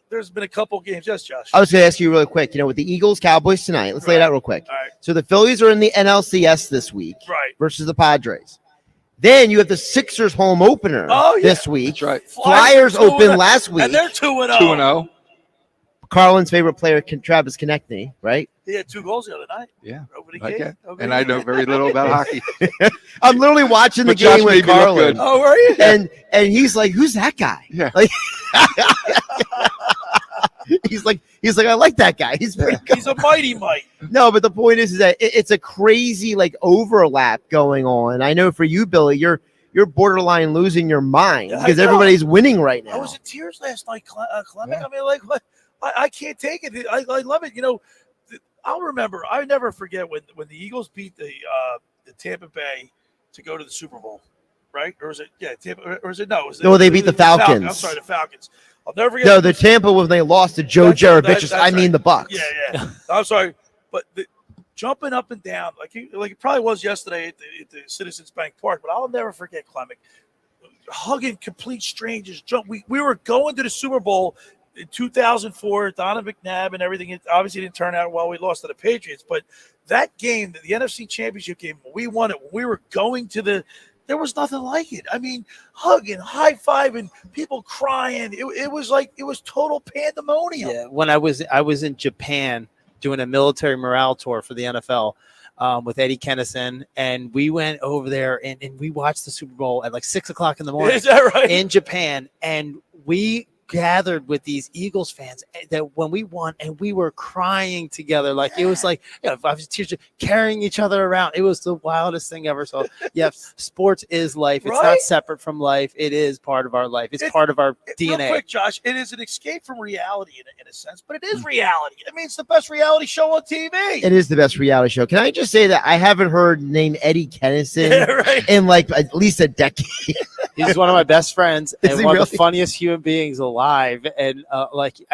C: there's been a couple games. Yes, Josh.
J: I was going to ask you really quick, with the Eagles, Cowboys tonight, let's lay it out real quick.
C: All right.
J: So the Phillies are in the NLCS this week versus the Padres. Then you have the Sixers home opener this week.
B: That's right.
J: Flyers open last week.
C: And they're 2-0.
B: 2-0.
J: Carlin's favorite player, Travis Konechny, right?
C: He had 2 goals the other night.
B: Yeah.
C: Over the
B: Okay.
C: gate.
B: And I know very little about hockey.
J: I'm literally watching the
B: But Josh
J: game with
B: made me look
J: Carlin.
B: good.
C: Oh, were you?
J: And he's like, "Who's that guy?"
B: Yeah.
J: Like, he's like, I like that guy. He's pretty good.
C: He's a mighty Mike.
J: No, but the point is that it's a crazy like overlap going on. I know for you, Billy, you're borderline losing your mind because everybody's winning right now.
C: I was in tears last night, Klemic. Yeah. I mean, like, what? I can't take it. I love it. You know, I'll remember. I never forget when the Eagles beat the Tampa Bay to go to the Super Bowl, right? Or was it Tampa? Or was it no?
J: No, they beat the Falcons.
C: I'm sorry, the Falcons. I'll never forget.
J: No, the Tampa when they lost to Joe Jurevicius. I mean the Bucks.
C: Yeah. I'm sorry, but jumping up and down like it probably was yesterday at the Citizens Bank Park. But I'll never forget Klemic hugging complete strangers. We were going to the Super Bowl in 2004, Donovan McNabb and everything. It obviously didn't turn out well. We lost to the Patriots, but that game, the NFC Championship game, we won it. When we were going to there was nothing like it. I mean, hugging, high-fiving, people crying. It was total pandemonium.
D: Yeah, when I was in Japan doing a military morale tour for the NFL with Eddie Kennison, and we went over there and we watched the Super Bowl at like 6:00 in the morning.
C: Is that right?
D: In Japan, and we gathered with these Eagles fans that when we won, and we were crying together, like it was like, I was tears, carrying each other around. It was the wildest thing ever. So yes, sports is life. It's not separate from life. It is part of our life. It's part of our DNA.
C: Real quick, Josh, it is an escape from reality in a sense, but it is reality. I mean, it's the best reality show on TV.
J: It is the best reality show. Can I just say that I haven't heard name Eddie Kennison in like at least a decade.
D: He's one of my best friends and one
J: really?
D: of the funniest human beings alive. And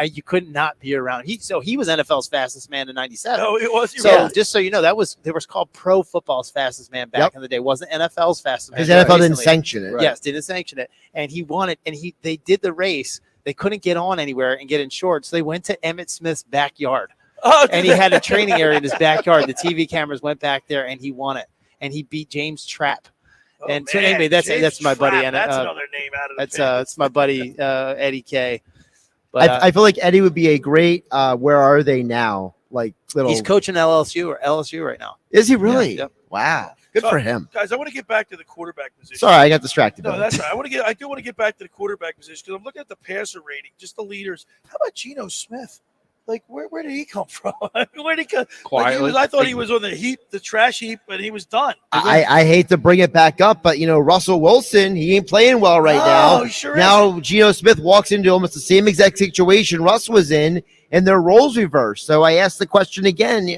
D: you could not be around. He was NFL's fastest man in '97.
C: No, it was.
D: So just so you know, they was called Pro Football's fastest man back in the day. It wasn't NFL's fastest man.
J: Because NFL didn't sanction it.
D: Yes, didn't sanction it. And he won it. And they did the race. They couldn't get on anywhere and get insured. So they went to Emmitt Smith's backyard. And he had a training area in his backyard. The TV cameras went back there and he won it. And he beat James Trapp. And so anyway, that's my buddy. And
C: that's another name out of the
D: it's my buddy Eddie K. But
J: I feel like Eddie would be a great where are they now? Like little
D: he's coaching LSU right now.
J: Is he really?
D: Yeah, yep.
J: Wow. Good for him.
C: Guys, I want to get back to the quarterback position.
J: Sorry, I got distracted.
C: No, that's right. I do want to get back to the quarterback position because I'm looking at the passer rating, just the leaders. How about Geno Smith? Like, where did he come from? Where did he come?
B: Quietly.
C: I thought he was on the trash heap, but he was done.
J: I hate to bring it back up, but Russell Wilson, he ain't playing well right now.
C: He sure
J: now Geno Smith walks into almost the same exact situation Russ was in, and their roles reversed. So I asked the question again.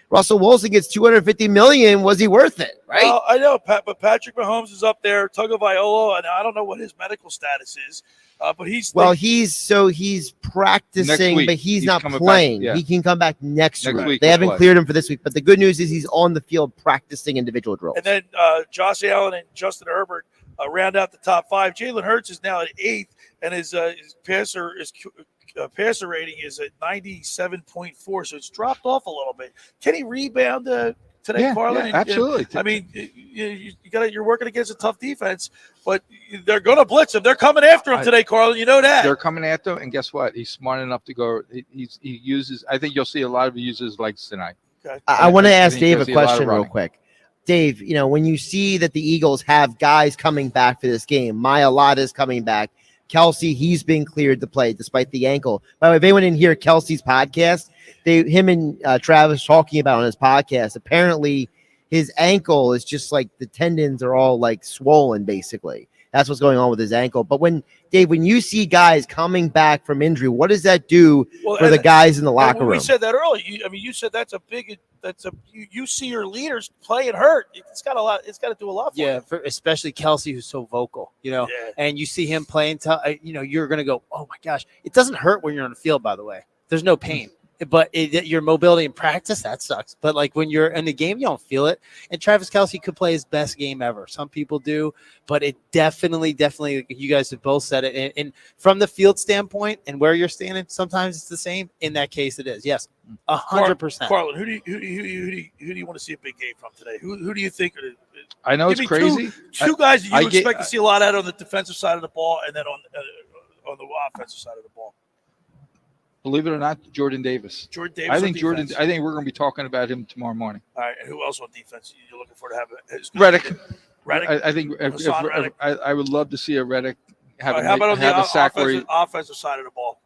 J: Russell Wilson gets $250 million. Was he worth it? Right?
C: Well, I know, but Patrick Mahomes is up there. Tagovailoa, and I don't know what his medical status is. But he's practicing, but he's not playing.
B: Back, yeah.
C: Uh,
J: He can come back next week. They haven't cleared him for this week, but the good news is he's on the field practicing individual drills.
C: And then Josh Allen and Justin Herbert round out the top 5. Jalen Hurts is now at 8th, and his passer rating is at 97.4, so it's dropped off a little bit. Can he rebound today, Carlin?
B: Yeah, absolutely.
C: I mean, you're working against a tough defense, but they're going to blitz him. They're coming after him today, Carlin. You know that.
B: They're coming after him, and guess what? He's smart enough to go. He uses. I think you'll see a lot of uses legs tonight.
C: Okay.
J: I want to ask Dave a question real quick. Dave, when you see that the Eagles have guys coming back for this game, Mailata's coming back. Kelsey, he's been cleared to play despite the ankle. By the way, if anyone didn't hear Kelsey's podcast, him and Travis talking about on his podcast, apparently his ankle is just like the tendons are all like swollen, basically. That's what's going on with his ankle. But when you see guys coming back from injury, what does that do for the guys in the locker room?
C: We said that earlier. You said you see your leaders playing hurt. It's got to do a lot for
D: you. Especially Kelsey, who's so vocal, and you see him playing, you're going to go, oh my gosh. It doesn't hurt when you're on the field, by the way. There's no pain. But your mobility in practice, that sucks. But like when you're in the game, you don't feel it. And Travis Kelce could play his best game ever. Some people do, but it definitely, you guys have both said it. And from the field standpoint and where you're standing, sometimes it's the same. In that case, it is. Yes, 100%.
C: Carlin, who do you want to see a big game from today? Who do you think?
B: I know it's crazy.
C: Two guys that you expect to see a lot out on the defensive side of the ball, and then on the offensive side of the ball.
B: Believe it or not, Jordan Davis.
C: Jordan Davis.
B: I think we're going to be talking about him tomorrow morning.
C: All right. And who else on defense you're looking for to have it?
B: Reddick.
C: Reddick.
B: I think
C: Reddick.
B: I would love to see a Reddick have
C: how about on the
B: a sack where
C: offensive side of the ball?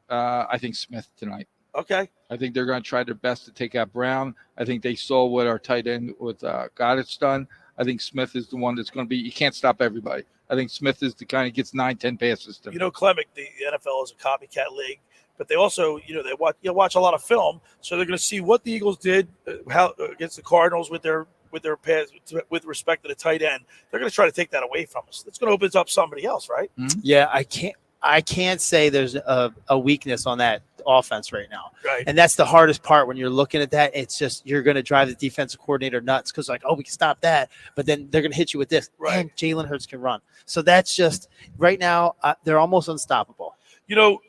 B: I think Smith tonight.
C: Okay.
B: I think they're going to try their best to take out Brown. I think they saw what our tight end with Goddard's done. I think Smith is the one that's going to be. You can't stop everybody. I think Smith is the kind of gets 9-10 passes to.
C: Klemic, the NFL is a copycat league, but they also, they watch a lot of film, so they're going to see what the Eagles did how against the Cardinals with their pass with respect to the tight end. They're going to try to take that away from us. That's going to open up somebody else, right?
B: Mm-hmm.
D: Yeah, I can't say there's a weakness on that offense right now.
C: Right.
D: And that's the hardest part when you're looking at that. It's just you're going to drive the defensive coordinator nuts because, we can stop that. But then they're going to hit you with this.
C: Right.
D: And Jalen Hurts can run. So that's just right now, they're almost unstoppable.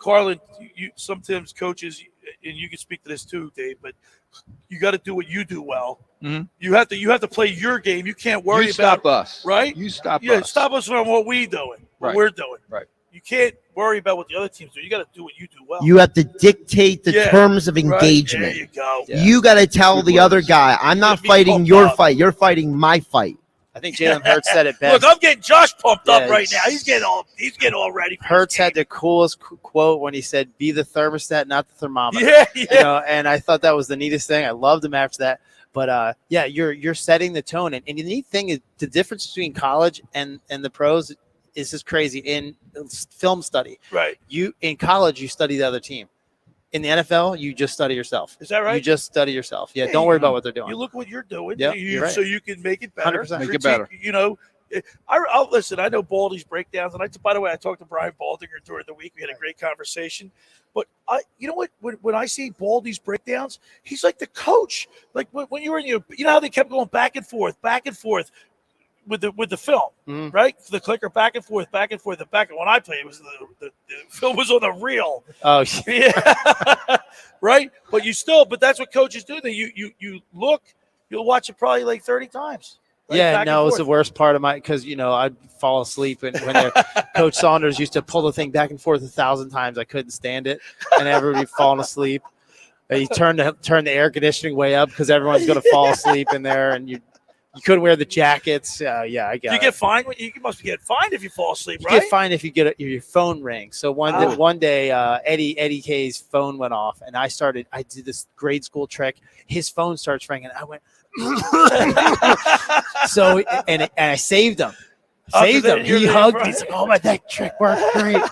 C: Carlin, you sometimes coaches, and you can speak to this too, Dave, but you got to do what you do well.
B: Mm-hmm.
C: You have to play your game. You can't worry
B: you stop
C: about
B: us,
C: right?
B: You stop us.
C: Yeah, stop us from what we're doing. We're doing.
B: Right.
C: You can't worry about what the other teams do. You got to do what you do well.
J: You have to dictate the terms of engagement.
C: There you go.
J: Yeah. You got to tell the other guy, I'm not fighting your fight. You're fighting my fight.
D: I think Jalen Hurts said it best.
C: Look, I'm getting Josh pumped up right now. He's getting all ready.
D: Hurts had the coolest quote when he said, "Be the thermostat, not the thermometer."
C: Yeah.
D: And I thought that was the neatest thing. I loved him after that. But you're setting the tone, and the neat thing is the difference between college and the pros is just crazy. In film study,
C: right?
D: You in college you study the other team. In the NFL, you just study yourself.
C: Is that right?
D: You just study yourself. Yeah, don't worry about what they're doing.
C: You look what you're doing.
D: Yep, you're right.
C: So you can make it better.
D: 100%.
B: Make it better.
C: I'll listen. I know Baldy's breakdowns, and by the way, I talked to Brian Baldinger during the week. We had a great conversation. But you know what? When I see Baldy's breakdowns, he's like the coach. Like when you were in you know how they kept going back and forth with the film, right? The clicker back and forth. The back. When I played, it was the film was on the reel.
D: Oh
C: yeah, right. But that's what coaches do. You look, you'll watch it probably like 30 times. Right?
D: Yeah, no, it was the worst part of because I'd fall asleep when Coach Saunders used to pull the thing back and forth 1,000 times. I couldn't stand it, and everybody falling asleep. He turned the air conditioning way up because everyone's going to fall asleep in there, and you couldn't wear the jackets. I get
C: it. You get fined. You must get fined if you fall asleep, right?
D: You get fined if you get your phone ring. So one day, Eddie K's phone went off, and I did this grade school trick. His phone starts ringing. I went. So and I saved him. He hugged me. He's like, "Oh my, that trick worked great."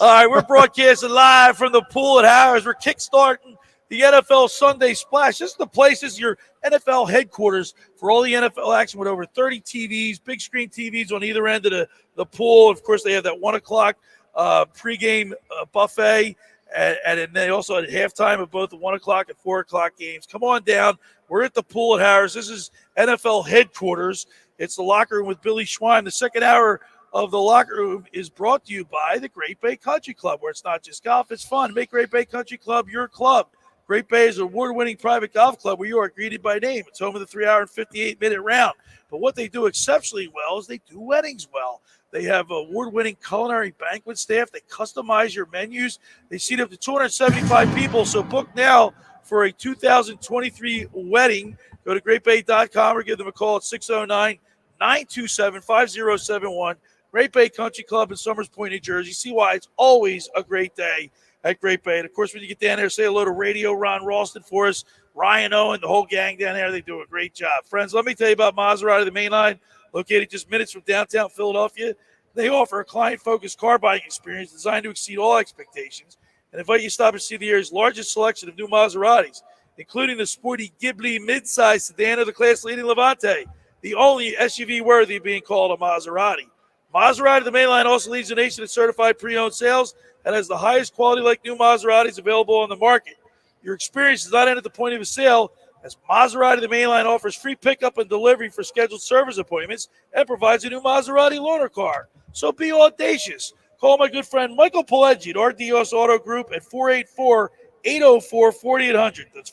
C: All right, we're broadcasting live from the pool at Harrahs. We're kickstarting the NFL Sunday Splash. This is the place. This is your NFL headquarters for all the NFL action with over 30 TVs, big screen TVs on either end of the pool. Of course, they have that 1 o'clock pregame buffet. And then they also had halftime of both the 1 o'clock and 4 o'clock games. Come on down. We're at the pool at Harrahs. This is NFL headquarters. It's the locker room with Billy Schwein. The second hour of the locker room is brought to you by the Great Bay Country Club, where it's not just golf, it's fun. Make Great Bay Country Club your club. Great Bay is an award-winning private golf club where you are greeted by name. It's home of the 3-hour and 58-minute round. But what they do exceptionally well is they do weddings well. They have award-winning culinary banquet staff. They customize your menus. They seat up to 275 people. So book now for a 2023 wedding. Go to greatbay.com or give them a call at 609-927-5071. Great Bay Country Club in Somers Point, New Jersey. See why it's always a great day at Great Bay. And, of course, when you get down there, say hello to Radio Ron Ralston for us, Ryan Owen, the whole gang down there. They do a great job. Friends, let me tell you about Maserati, the Mainline. Located just minutes from downtown Philadelphia, they offer a client-focused car buying experience designed to exceed all expectations and invite you to stop and see the area's largest selection of new Maseratis, including the sporty Ghibli mid-size sedan of the class-leading Levante, the only SUV worthy of being called a Maserati. Maserati, the Mainline, also leads the nation in certified pre-owned sales and has the highest quality like new Maseratis available on the market. Your experience does not end at the point of a sale, as Maserati, the Mainline, offers free pickup and delivery for scheduled service appointments and provides a new Maserati loaner car. So be audacious. Call my good friend Michael Pileggi at RDS Auto Group at 484-804-4800. That's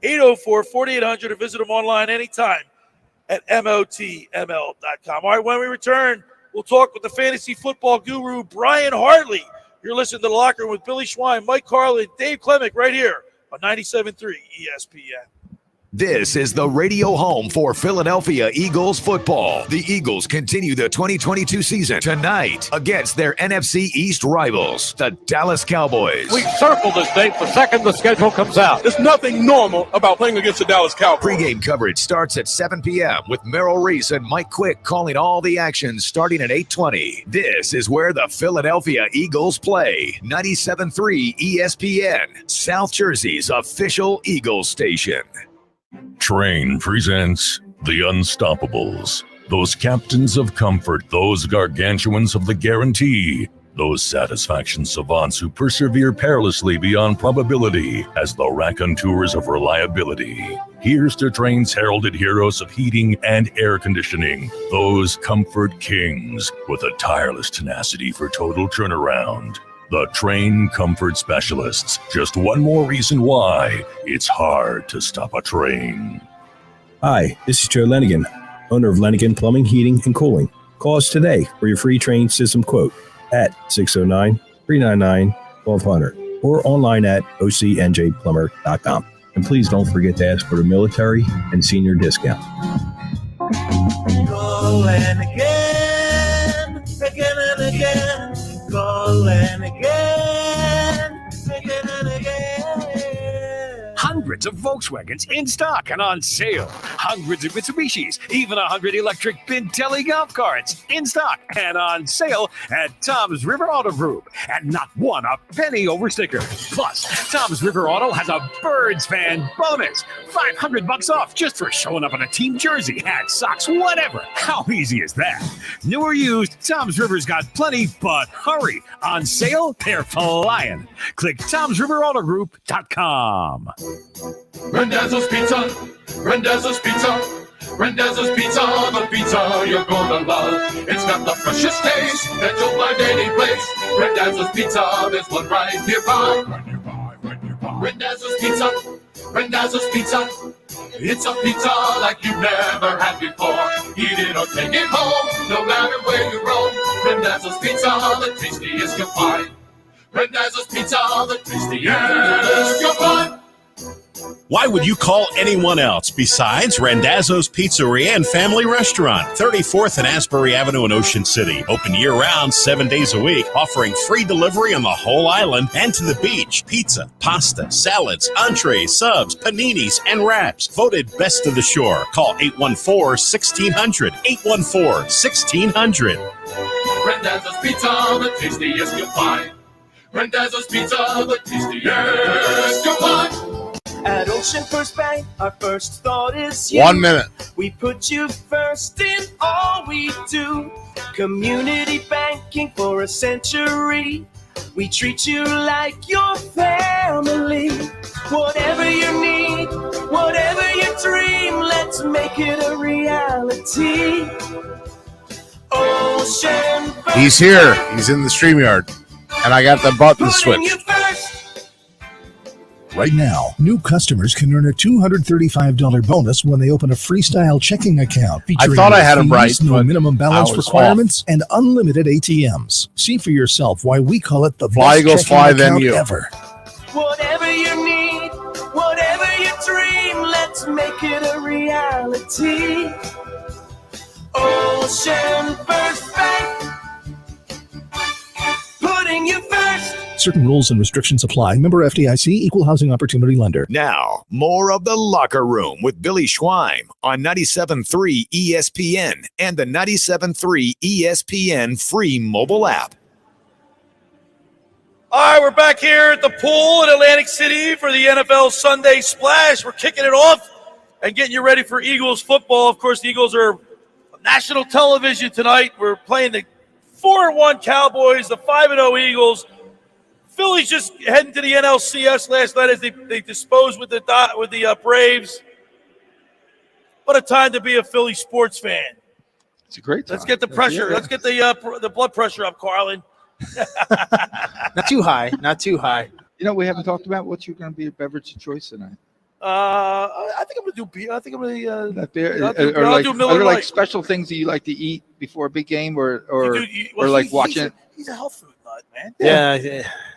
C: 484-804-4800, or visit them online anytime at motml.com. All right, when we return, we'll talk with the fantasy football guru, Brian Hartley. You're listening to The Locker Room with Billy Schwein, Mike Carlin, Dave Klemic, right here on 97.3 ESPN.
G: This is the radio home for Philadelphia Eagles football. The Eagles continue the 2022 season tonight against their NFC East rivals, the Dallas Cowboys.
O: We circled this date the second the schedule comes out. There's nothing normal about playing against the Dallas Cowboys.
G: Pre-game coverage starts at 7 p.m. with Merrill Reese and Mike Quick calling all the action starting at 8:20. This is where the Philadelphia Eagles play. 97.3 ESPN, South Jersey's official Eagles station.
K: Train presents The Unstoppables. Those captains of comfort, those gargantuans of the guarantee, those satisfaction savants who persevere perilously beyond probability as the raconteurs of reliability. Here's to Train's heralded heroes of heating and air conditioning, those comfort kings with a tireless tenacity for total turnaround. The Train Comfort Specialists. Just one more reason why it's hard to stop a train.
L: Hi, this is Joe Lenigan, owner of Lenigan Plumbing, Heating, and Cooling. Call us today for your free Train system quote at 609-399-1200 or online at ocnjplumber.com. And please don't forget to ask for the military and senior discount.
M: Call and again and again. Call and again and again.
N: Hundreds of Volkswagens in stock and on sale. Hundreds of Mitsubishis, even 100 electric Bintelli golf carts in stock and on sale at Tom's River Auto Group. And not one a penny over sticker. Plus, Tom's River Auto has a Birds fan bonus. $500 off just for showing up in a team jersey, hat, socks, whatever. How easy is that? New or used, Tom's River's got plenty, but hurry. On sale, they're flying. Click Tom'sRiverAutoGroup.com.
Q: Randazzo's Pizza, Randazzo's Pizza, Randazzo's Pizza, the pizza you're gonna love. It's got the freshest taste that you'll find any place. Randazzo's Pizza, there's one right nearby. Randazzo's Pizza, Randazzo's Pizza. It's a pizza like you've never had before. Eat it or take it home, no matter where you roam. Randazzo's Pizza, the tastiest you'll find. Randazzo's Pizza, the tastiest you'll find.
Y: Why would you call anyone else besides Randazzo's Pizzeria and Family Restaurant, 34th and Asbury Avenue in Ocean City. Open year-round, 7 days a week, offering free delivery on the whole island and to the beach. Pizza, pasta, salads, entrees, subs, paninis, and wraps. Voted best of the shore. Call 814-1600. 814-1600.
Q: Randazzo's Pizza, the tastiest you'll find. Randazzo's Pizza, the tastiest you'll find.
M: At Ocean First Bank, our first thought is you.
E: 1 minute.
M: We put you first in all we do. Community banking for a century. We treat you like your family. Whatever you need, whatever you dream, let's make it a reality. Ocean First
E: He's here. He's in the StreamYard. And I got the button switched.
R: Right now, new customers can earn a $235 bonus when they open a freestyle checking account.
E: I thought I had him right.
R: No minimum balance requirements
E: off.
R: and unlimited ATMs. See for yourself why we call it the
E: Fly
R: best
E: Eagles
R: checking
E: fly,
R: account
E: then you.
R: ever.
M: Whatever you need, whatever you dream, let's make it a reality. Ocean First Bank, putting you first.
R: Certain rules and restrictions apply. Member FDIC, Equal Housing Opportunity Lender.
G: Now, more of The Locker Room with Billy Schwein on 97.3 ESPN and the 97.3 ESPN free mobile app.
C: All right, we're back here at the pool in Atlantic City for the NFL Sunday Splash. We're kicking it off and getting you ready for Eagles football. Of course, the Eagles are on national television tonight. We're playing the 4-1 Cowboys, the 5-0 Eagles. Philly's just heading to the NLCS last night as they disposed with the Braves. What a time to be a Philly sports fan.
B: It's a great time.
C: Let's get the pressure. Let's get the blood pressure up, Carlin.
D: Not too high. Not too high.
B: You know, we haven't talked about what you're going to be a beverage of choice tonight.
C: I think I'm going to do beer. I think I'm going to
B: beer.
C: I'll do Miller
B: are there
C: Lite.
B: like special things that you like to eat before a big game or
C: watching.
B: it?
C: He's a health food. nut, man.
D: Yeah.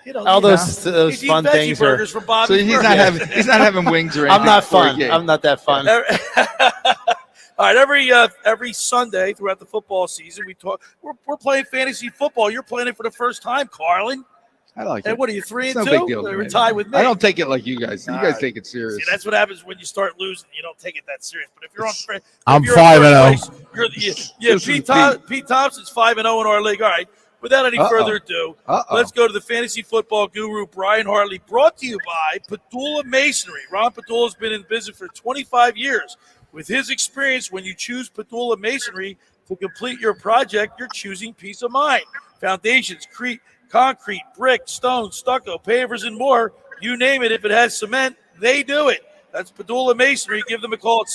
C: You know,
D: All those
C: he's
D: fun
C: eating veggie
D: things are.
C: burgers from Bobby's
B: So he's
C: Burgers.
B: not having wings or anything.
D: I'm not
B: before a
D: fun.
B: game.
D: I'm not that fun.
C: All right, every Sunday throughout the football season, we're playing fantasy football. You're playing it for the first time, Carlin.
B: I like it.
C: And what are you, 3-2?
B: No big deal.
C: You're tied with me.
B: I don't take it like you guys. You guys take it serious.
C: See, that's what happens when you start losing. You don't take it that serious. But if you're on,
E: I'm
C: if you're
E: 5-0.
C: Pete Thompson's 5-0 in our league. All right. Without any further ado, let's go to the fantasy football guru, Brian Hartley, brought to you by Padula Masonry. Ron Padula has been in business for 25 years. With his experience, when you choose Padula Masonry to complete your project, you're choosing peace of mind. Foundations, concrete, brick, stone, stucco, pavers, and more. You name it. If it has cement, they do it. That's Padula Masonry. Give them a call at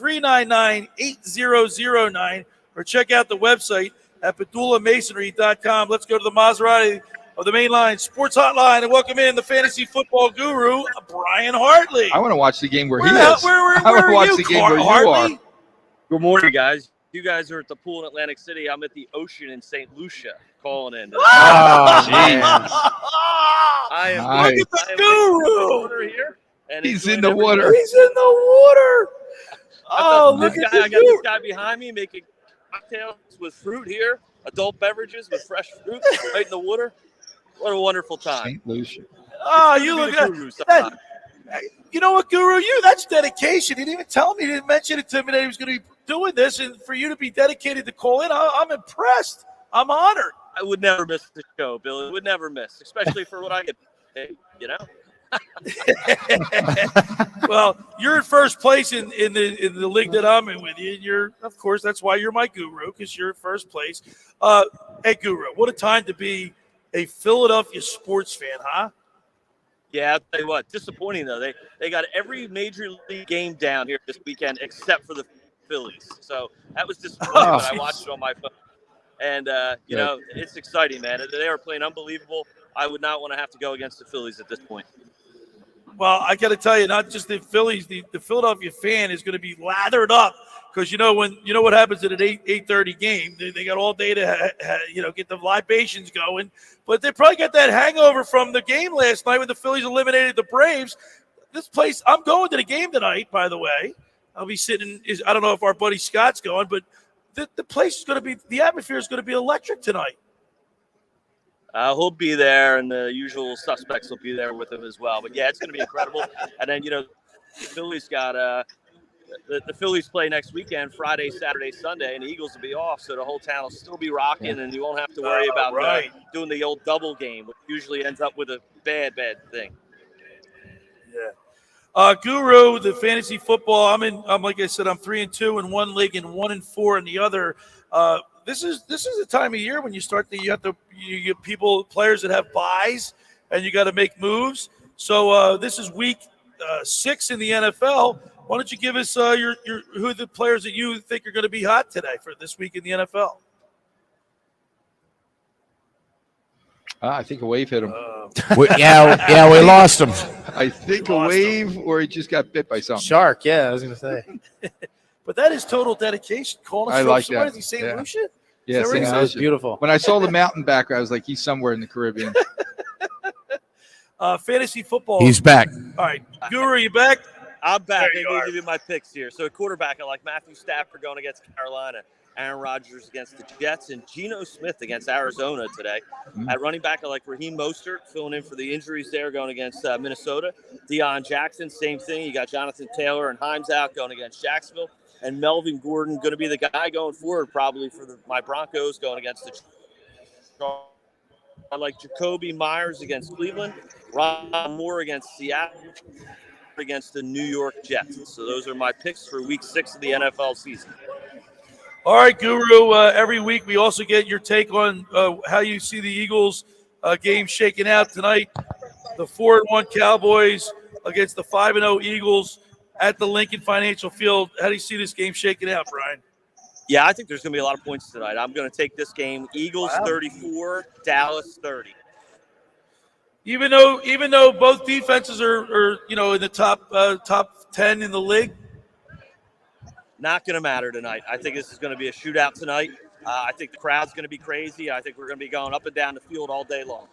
C: 609-399-8009 or check out the website at padulamasonry.com. Let's go to the Maserati of the Mainline Sports Hotline and welcome in the fantasy football guru, Brian Hartley.
B: I want to watch the game where he is.
C: Where
B: I want to watch
C: you,
B: the game where
C: Hartley?
B: you are.
A: Good morning, guys. You guys are at the pool in Atlantic City. I'm at the ocean in St. Lucia calling in.
B: Oh,
A: I am.
B: Nice.
C: Look at the guru.
A: Here, and
B: He's
A: enjoying
B: in the
A: every
B: water.
A: day.
C: He's in the water. Oh, look at
A: I
C: the
A: got
C: guru.
A: this guy behind me making cocktails with fruit here, adult beverages with fresh fruit right in the water. What a wonderful time.
B: St. Lucia.
C: Oh, you look at that. You know what, Guru? That's dedication. He didn't even tell me. He didn't mention it to me that he was going to be doing this. And for you to be dedicated to call in, I'm impressed. I'm honored.
A: I would never miss the show, Billy. Would never miss, especially for what I get paid, you know?
C: Well, you're in first place in the league that I'm in with you. And you're, of course, that's why you're my guru, because you're in first place. Hey, Guru, what a time to be a Philadelphia sports fan, huh?
A: Yeah, I'll tell you what, disappointing though. They got every major league game down here this weekend except for the Phillies. So that was disappointing, but I watched it on my phone. And, you know, it's exciting, man. They are playing unbelievable. I would not want to have to go against the Phillies at this point.
C: Well, I got to tell you, not just the Phillies, the Philadelphia fan is going to be lathered up because you know what happens at an 8:30 game. They got all day to get the libations going, but they probably got that hangover from the game last night when the Phillies eliminated the Braves. This place, I'm going to the game tonight. By the way, I'll be sitting. I don't know if our buddy Scott's going, but the place is going to be. The atmosphere is going to be electric tonight.
A: He'll be there, and the usual suspects will be there with him as well. But, yeah, it's going to be incredible. And then, the Phillies got the Phillies play next weekend, Friday, Saturday, Sunday, and the Eagles will be off. So the whole town will still be rocking, and you won't have to worry about doing the old double game, which usually ends up with a bad thing.
C: Yeah. Guru, the fantasy football, I'm like I said, I'm 3-2 in one league and 1-4 in the other. This is the time of year when you get players that have buys, and you got to make moves. So this is week 6 in the NFL. Why don't you give us who are the players that you think are going to be hot today for this week in the NFL?
B: I think a wave hit him.
E: We lost him.
B: I think a wave, or he just got bit by something.
D: Shark, yeah, I was going to say.
C: But that is total dedication. Calling us
B: I
C: from
B: like
C: somewhere.
B: that.
C: Is he St. Lucia?
B: Yeah, St.
D: That was beautiful.
B: When I saw the mountain background, I was like, he's somewhere in the Caribbean.
C: Fantasy football.
E: He's back.
C: All right. Guru, you back?
A: I'm back. I'm going to give you my picks here. So, quarterback, I like Matthew Stafford going against Carolina, Aaron Rodgers against the Jets, and Geno Smith against Arizona today. At running back, I like Raheem Mostert filling in for the injuries there going against Minnesota. Deion Jackson, same thing. You got Jonathan Taylor and Himes out going against Jacksonville. And Melvin Gordon going to be the guy going forward probably for my Broncos going against the Chargers. I like Jacoby Myers against Cleveland, Ron Moore against Seattle, against the New York Jets. So those are my picks for week 6 of the NFL season.
C: All right, Guru. Every week we also get your take on how you see the Eagles game shaking out tonight. The 4-1 Cowboys against the 5-0 Eagles at the Lincoln Financial Field. How do you see this game shaking out, Brian?
A: Yeah, I think there's going to be a lot of points tonight. I'm going to take this game Eagles 34, Dallas 30.
C: Even though both defenses are in the top 10 in the league.
A: Not going to matter tonight. I think this is going to be a shootout tonight. I think the crowd's going to be crazy. I think we're going to be going up and down the field all day long.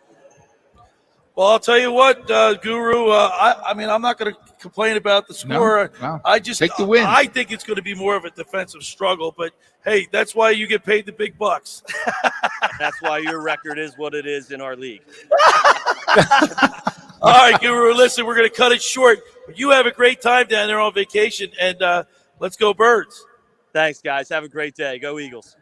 C: Well, I'll tell you what, Guru. I mean, I'm not going to complain about the score.
B: No.
C: I just
B: Take the win.
C: I think it's going to be more of a defensive struggle. But hey, that's why you get paid the big bucks.
A: That's why your record is what it is in our league.
C: All right, Guru. Listen, we're going to cut it short. But you have a great time down there on vacation, and let's go Birds.
A: Thanks, guys. Have a great day. Go Eagles.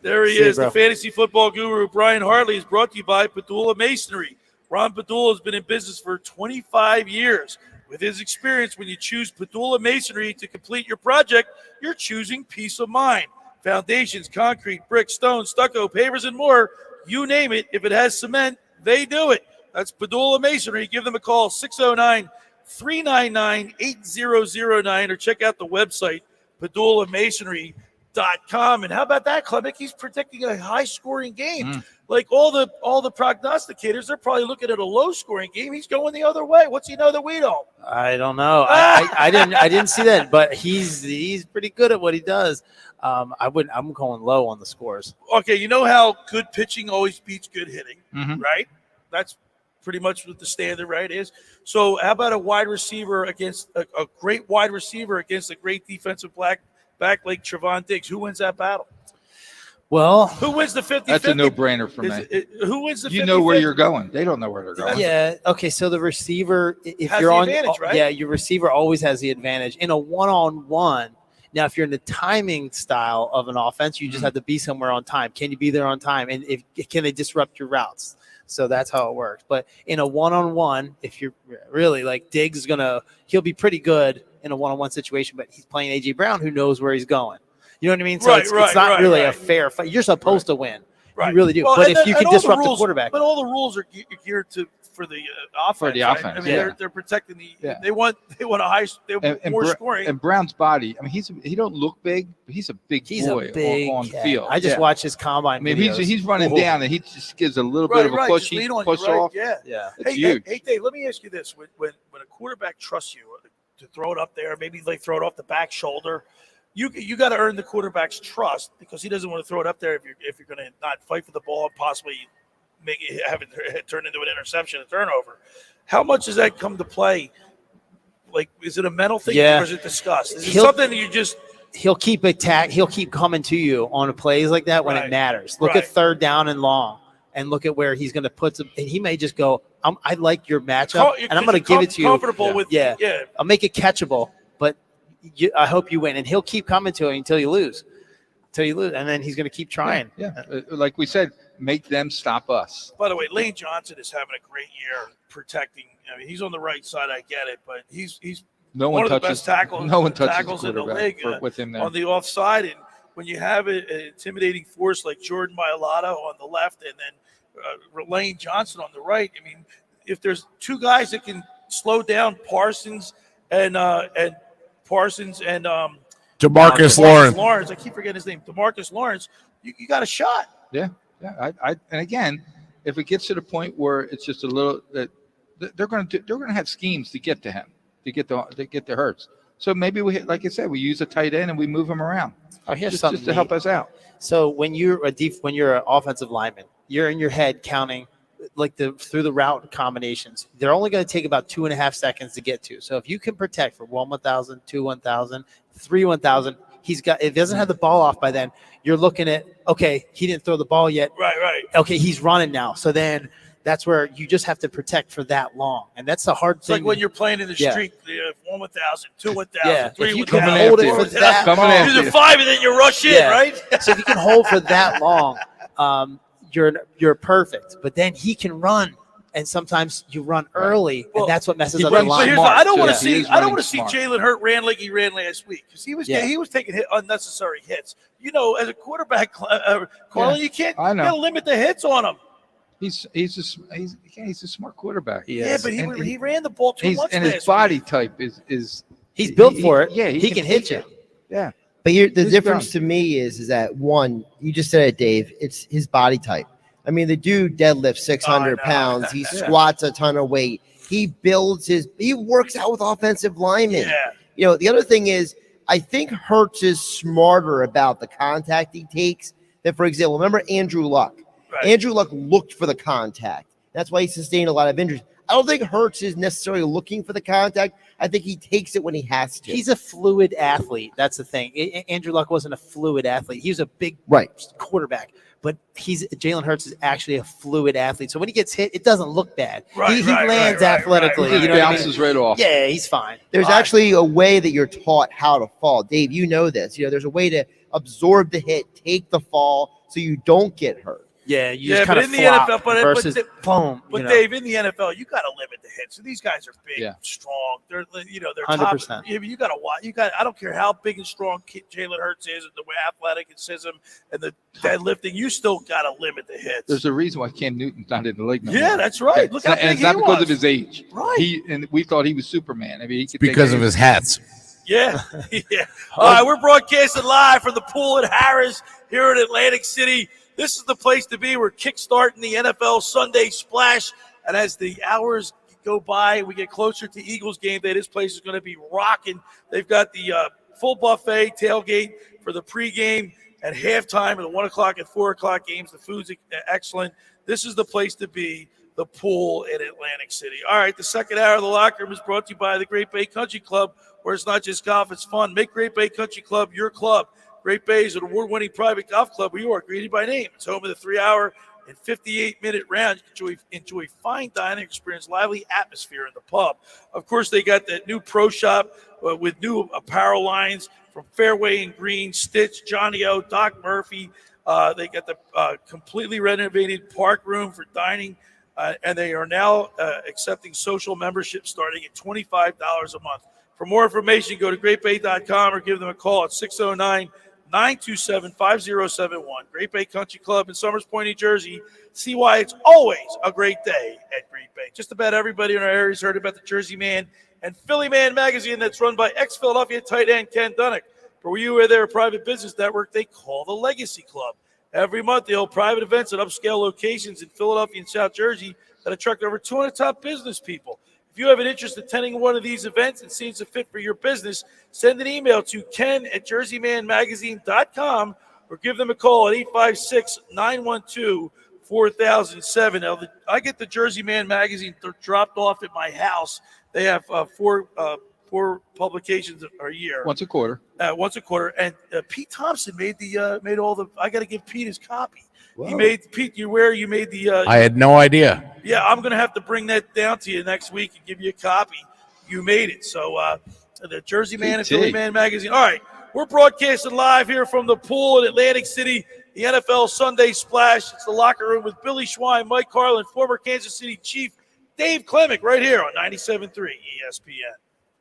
C: There he is, the fantasy football guru, Brian Hartley, is brought to you by Padula Masonry. Ron Padula has been in business for 25 years. With his experience, when you choose Padula Masonry to complete your project, you're choosing peace of mind. Foundations, concrete, brick, stone, stucco, pavers, and more. You name it. If it has cement, they do it. That's Padula Masonry. Give them a call, 609-399-8009, or check out the website, padulamasonry.com. And how about that, Klemic? He's predicting a high-scoring game. Like all the prognosticators, they're probably looking at a low-scoring game. He's going the other way. What's he know that we don't?
D: I don't know. I didn't see that, but he's pretty good at what he does. I'm going low on the scores.
C: Okay, you know how good pitching always beats good hitting, right? That's pretty much what the standard, right, is. So how about a wide receiver against a great wide receiver against a great defensive back like Trevon Diggs? Who wins that battle?
D: Well,
C: who wins the 50-50?
B: That's a no-brainer for me.
C: Who wins the 50-50?
B: You know where you're going. They don't know where they're going.
D: Yeah. Okay. So the receiver, if
C: has
D: you're
C: the
D: on,
C: advantage, right?
D: yeah, your receiver always has the advantage in a one-on-one. Now, if you're in the timing style of an offense, you just have to be somewhere on time. Can you be there on time? And can they disrupt your routes? So that's how it works. But in a one-on-one, if you're really like Diggs is he'll be pretty good in a one-on-one situation. But he's playing A.J. Brown, who knows where he's going. You know what I mean? So it's not really a fair fight. You're supposed to win.
C: Right.
D: You really do.
C: Well,
D: but if you can disrupt the quarterback.
C: But all the rules are geared for the offense.
B: For the
C: right?
B: offense,
C: I mean, they're protecting they want a high, more scoring.
B: And Brown's body. I mean, he don't look big, but he's a big boy on the field.
D: I just watched his combine.
B: I mean, he's running down, and he just gives a little bit of a push. He push off.
C: Yeah.
B: It's huge.
C: Hey, Dave, let me ask you this: when a quarterback trusts you to throw it up there, maybe they throw it off the back shoulder. You got to earn the quarterback's trust because he doesn't want to throw it up there if you're going to not fight for the ball and possibly have it turn into an interception, a turnover. How much does that come to play? Like, is it a mental thing or is it discussed? Is it something that you just
D: he'll keep coming to you on plays like that when it matters. Look at third down and long, and look at where he's going to put some. And he may just go, I like your matchup, and I'm going to give it to you.
C: Comfortable with
D: I'll make it catchable, but. I hope you win, and he'll keep coming to it until you lose, and then he's going to keep trying.
B: Yeah. Like we said, make them stop us.
C: By the way, Lane Johnson is having a great year protecting. I mean, he's on the right side. I get it, but he's one of the best tackles.
B: No one touches
C: tackles in the league
B: with him there
C: on the offside. And when you have an intimidating force like Jordan Mailata on the left, and then Lane Johnson on the right, I mean, if there's two guys that can slow down Parsons and
E: DeMarcus Lawrence.
C: I keep forgetting his name. DeMarcus Lawrence. You got a shot.
B: Yeah. And again, if it gets to the point where it's just a little that they're going to have schemes to get to him, to get to Hurts. So maybe like I said, we use a tight end and we move him around.
D: Oh, here's
B: just
D: something
B: to help us out.
D: So when you're an offensive lineman, you're in your head counting through the route combinations. They're only going to take about 2.5 seconds to get to. So if you can protect for 1,000, 2,000, 3,000, if he doesn't have the ball off by then, you're looking at, okay, he didn't throw the ball yet.
C: Right.
D: Okay, he's running now. So then that's where you just have to protect for that long. And that's the hard thing.
C: It's like when you're playing in the street, 1,000, 2,000, 3,000.
D: If you can hold it for that long.
C: You do 5 and then you rush in, right?
D: So if you can hold for that long, you're perfect. But then he can run, and sometimes you run early, and that's what messes up the line.
C: I don't want to see Jalen Hurt ran like he ran last week because he was taking unnecessary hits. You know, as a quarterback, Carlin, you can't limit the hits on him.
B: He's a smart quarterback.
C: But he ran the ball too much.
B: And his body type is
D: he's built for it.
B: Yeah,
D: he can hit you.
B: Yeah.
J: But the difference to me is that one, you just said it, Dave, it's his body type. I mean, the dude deadlifts 600 pounds. He squats a ton of weight. He works out with offensive linemen.
C: Yeah.
J: You know, the other thing is, I think Hurts is smarter about the contact he takes that, for example, remember Andrew Luck? Right. Andrew Luck looked for the contact. That's why he sustained a lot of injuries. I don't think Hurts is necessarily looking for the contact. I think he takes it when he has to.
D: He's a fluid athlete. That's the thing. Andrew Luck wasn't a fluid athlete. He was a big quarterback. But Jalen Hurts is actually a fluid athlete. So when he gets hit, it doesn't look bad. He lands athletically.
B: He bounces right off.
D: Yeah, he's fine.
J: There's actually a way that you're taught how to fall. Dave, you know this. There's a way to absorb the hit, take the fall, so you don't get hurt.
D: Yeah, you just kind of flop versus boom.
C: But Dave, in the NFL, you got to limit the hits. So these guys are big, strong. They're they're
D: 100%.
C: top. You got to watch. I don't care how big and strong Jalen Hurts is, and the athleticism and the deadlifting. You still got to limit the hits.
B: There's a reason why Cam Newton's not in the league no more.
C: Yeah, that's right. Look how big
B: and it's not
C: he
B: because
C: was.
B: of his age.
C: Right.
B: And we thought he was Superman. I mean, he could
E: because of his hats.
C: Yeah. Yeah. All right, we're broadcasting live from the pool at Harrahs here in Atlantic City. This is the place to be. We're kickstarting the NFL Sunday Splash. And as the hours go by, we get closer to Eagles game day. This place is going to be rocking. They've got the full buffet tailgate for the pregame at halftime and the 1 o'clock and 4 o'clock games. The food's excellent. This is the place to be, the pool in Atlantic City. All right, the second hour of the locker room is brought to you by the Great Bay Country Club, where it's not just golf, it's fun. Make Great Bay Country Club your club. Great Bay is an award-winning private golf club where you are greeted by name. It's home of the 3-hour and 58-minute round. You can enjoy fine dining experience, lively atmosphere in the pub. Of course, they got that new pro shop with new apparel lines from Fairway and Green, Stitch, Johnny O, Doc Murphy. They got the completely renovated park room for dining, and they are now accepting social membership starting at $25 a month. For more information, go to greatbay.com or give them a call at 609-927-5071. Great Bay Country Club in Summers Point, New Jersey. See why it's always a great day at Great Bay. Just about everybody in our area has heard about the Jersey Man and Philly Man magazine that's run by ex-Philadelphia tight end Ken Dunnick. For you or their private business network they call the Legacy Club. Every month they hold private events at upscale locations in Philadelphia and South Jersey that attract over 200 top business people. If you have an interest in attending one of these events and seems a fit for your business, send an email to ken@jerseymanmagazine.com or give them a call at 856-912-4007. I get the Jersey Man magazine dropped off at my house. They have four publications a year.
B: Once a quarter.
C: And Pete Thompson made all the. I got to give Pete his copy.
B: Whoa.
C: You made Pete. You made the.
E: I had no idea.
C: Yeah, I'm gonna have to bring that down to you next week and give you a copy. You made it. So the Jersey Man and Philly Man magazine. All right, we're broadcasting live here from the pool in Atlantic City. The NFL Sunday Splash. It's the locker room with Billy Schwein, Mike Carlin, former Kansas City Chief Dave Klemic, right here on 97.3 ESPN.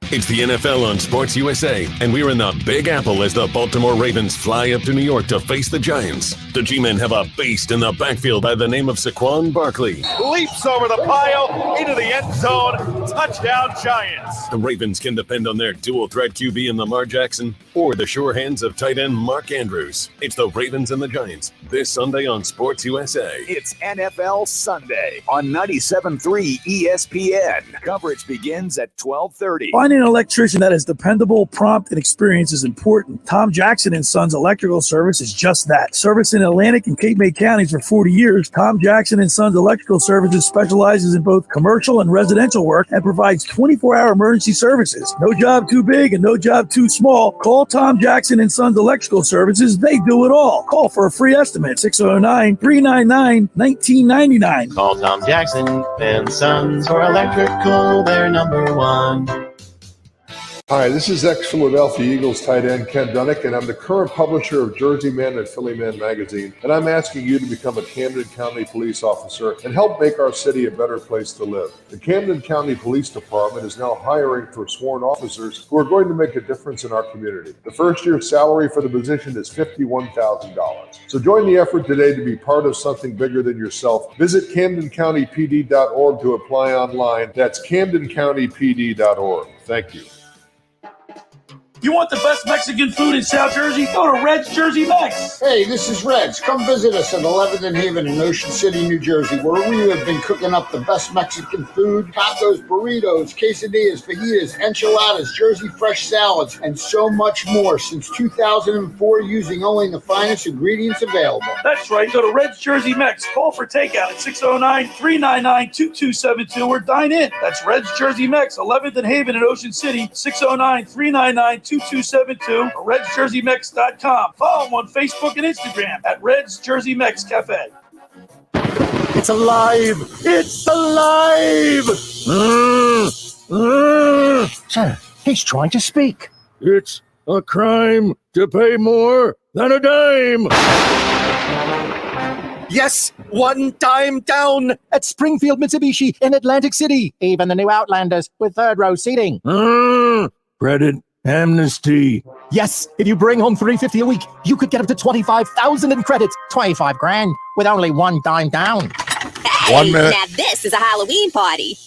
F: It's the NFL on Sports USA, and we're in the Big Apple as the Baltimore Ravens fly up to New York to face the Giants. The G-Men have a beast in the backfield by the name of Saquon Barkley.
O: Leaps over the pile into the end zone. Touchdown, Giants.
F: The Ravens can depend on their dual-threat QB in Lamar Jackson or the sure hands of tight end Mark Andrews. It's the Ravens and the Giants this Sunday on Sports USA.
N: It's NFL Sunday on 97.3 ESPN. Coverage begins at 12:30.
H: Finding an electrician that is dependable, prompt, and experienced is important. Tom Jackson & Sons Electrical Service is just that. Service in Atlantic and Cape May counties for 40 years, Tom Jackson & Sons Electrical Services specializes in both commercial and residential work and provides 24-hour emergency services. No job too big and no job too small. Call Tom Jackson & Sons Electrical Services. They do it all. Call for a free estimate, 609-399-1999.
S: Call Tom Jackson & Sons for electrical. They're number one.
T: Hi, this is ex-Philadelphia Eagles tight end Ken Dunnick, and I'm the current publisher of Jersey Man and Philly Man magazine, and I'm asking you to become a Camden County police officer and help make our city a better place to live. The Camden County Police Department is now hiring for sworn officers who are going to make a difference in our community. The first year's salary for the position is $51,000. So join the effort today to be part of something bigger than yourself. Visit CamdenCountyPD.org to apply online. That's CamdenCountyPD.org. Thank you.
H: You want the best Mexican food in South Jersey? Go to Red's Jersey Mex.
I: Hey, this is Reds. Come visit us at 11th and Haven in Ocean City, New Jersey, where we have been cooking up the best Mexican food, tacos, burritos, quesadillas, fajitas, enchiladas, Jersey fresh salads, and so much more since 2004 using only the finest ingredients available.
H: That's right. Go to Red's Jersey Mex. Call for takeout at 609-399-2272 or dine in. That's Red's Jersey Mex, 11th and Haven in Ocean City, 609-399-2272 or RedsJerseyMex.com. Follow them on Facebook and Instagram at Red's Jersey Mex Cafe.
O: It's alive! It's alive!
U: Sir, he's trying to speak.
O: It's a crime to pay more than a dime.
U: Yes, one dime down at Springfield Mitsubishi in Atlantic City. Even the new Outlanders with third row seating.
O: Credit amnesty.
U: Yes, if you bring home $350 a week, you could get up to $25,000 in credits. 25 grand with only one dime down.
V: Hey,
U: 1 minute.
V: now this is a Halloween party.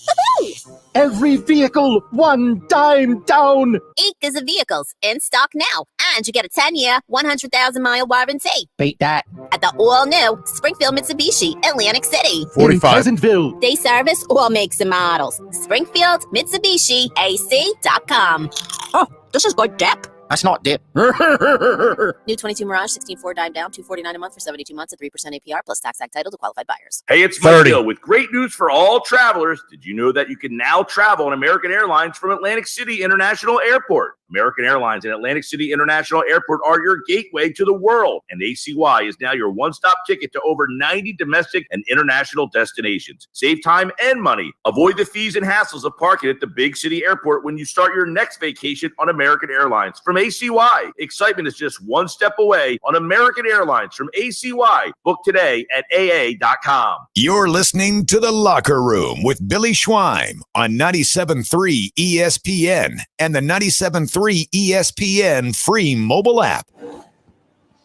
U: Every vehicle, one dime down.
V: Acres of vehicles in stock now. And you get a 10-year, 100,000-mile warranty.
U: Beat that.
V: At the all-new Springfield Mitsubishi, Atlantic City.
U: 45. In Pleasantville.
V: They service all makes and models. Springfield Mitsubishi AC.com. Oh, this is good dip.
U: That's not dip.
V: New 22 Mirage, 16.4 dime down, $249 a month for 72 months at 3% APR plus tax act title to qualified buyers.
W: Hey, it's Mike Gill with great news for all travelers. Did you know that you can now travel on American Airlines from Atlantic City International Airport? American Airlines and Atlantic City International Airport are your gateway to the world, and ACY is now your one-stop ticket to over 90 domestic and international destinations. Save time and money. Avoid the fees and hassles of parking at the big city airport when you start your next vacation on American Airlines. From ACY, excitement is just one step away on American Airlines from ACY. Book today at AA.com.
G: You're listening to The Locker Room with Billy Schweim on 97.3 ESPN and the 97.3 ESPN free mobile app.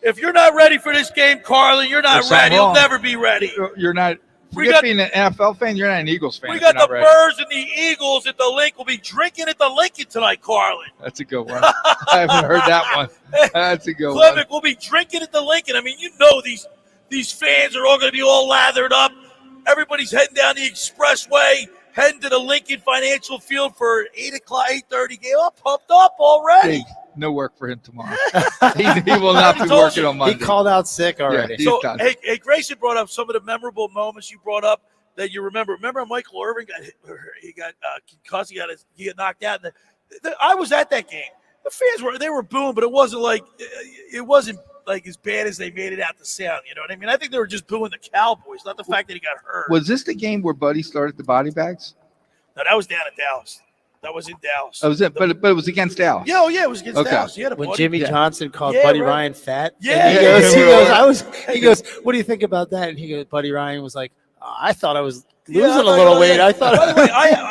C: If you're not ready for this game, Carlin, you're not ready. You'll never be ready.
B: You're not. Forget being an NFL fan, you're not an Eagles fan.
C: We got the Birds and the Eagles at the Link. We'll be drinking at the Lincoln tonight, Carlin.
B: That's a good one. I haven't heard that one. That's a good
C: Klemic,
B: one.
C: we'll be drinking at the Lincoln. I mean, you know these fans are all going to be all lathered up. Everybody's heading down the expressway, heading to the Lincoln Financial Field for 8 o'clock, 8:30 game. I'm pumped up already.
B: Hey, no work for him tomorrow. he will not be working on Monday.
D: He called out sick already.
B: Yeah,
C: So, hey, Grayson brought up some of the memorable moments you brought up that you remember. Remember Michael Irvin got hit, he got concussed, he got knocked out. I was at that game. The fans were booing, but it wasn't like as bad as they made it out to sound. You know what I mean? I think they were just booing the Cowboys, not the fact that he got hurt.
B: Was this the game where Buddy started the body bags?
C: No, that was down in Dallas. That was in Dallas.
B: Oh, was it? But it was against Dallas.
C: Yeah, it was against Dallas. He had a
D: when
C: buddy.
D: Jimmy Johnson called Buddy Ryan fat,
C: Yeah.
D: he goes, what do you think about that? And he goes, Buddy Ryan was like, I thought I was losing a little weight. I thought.
C: By the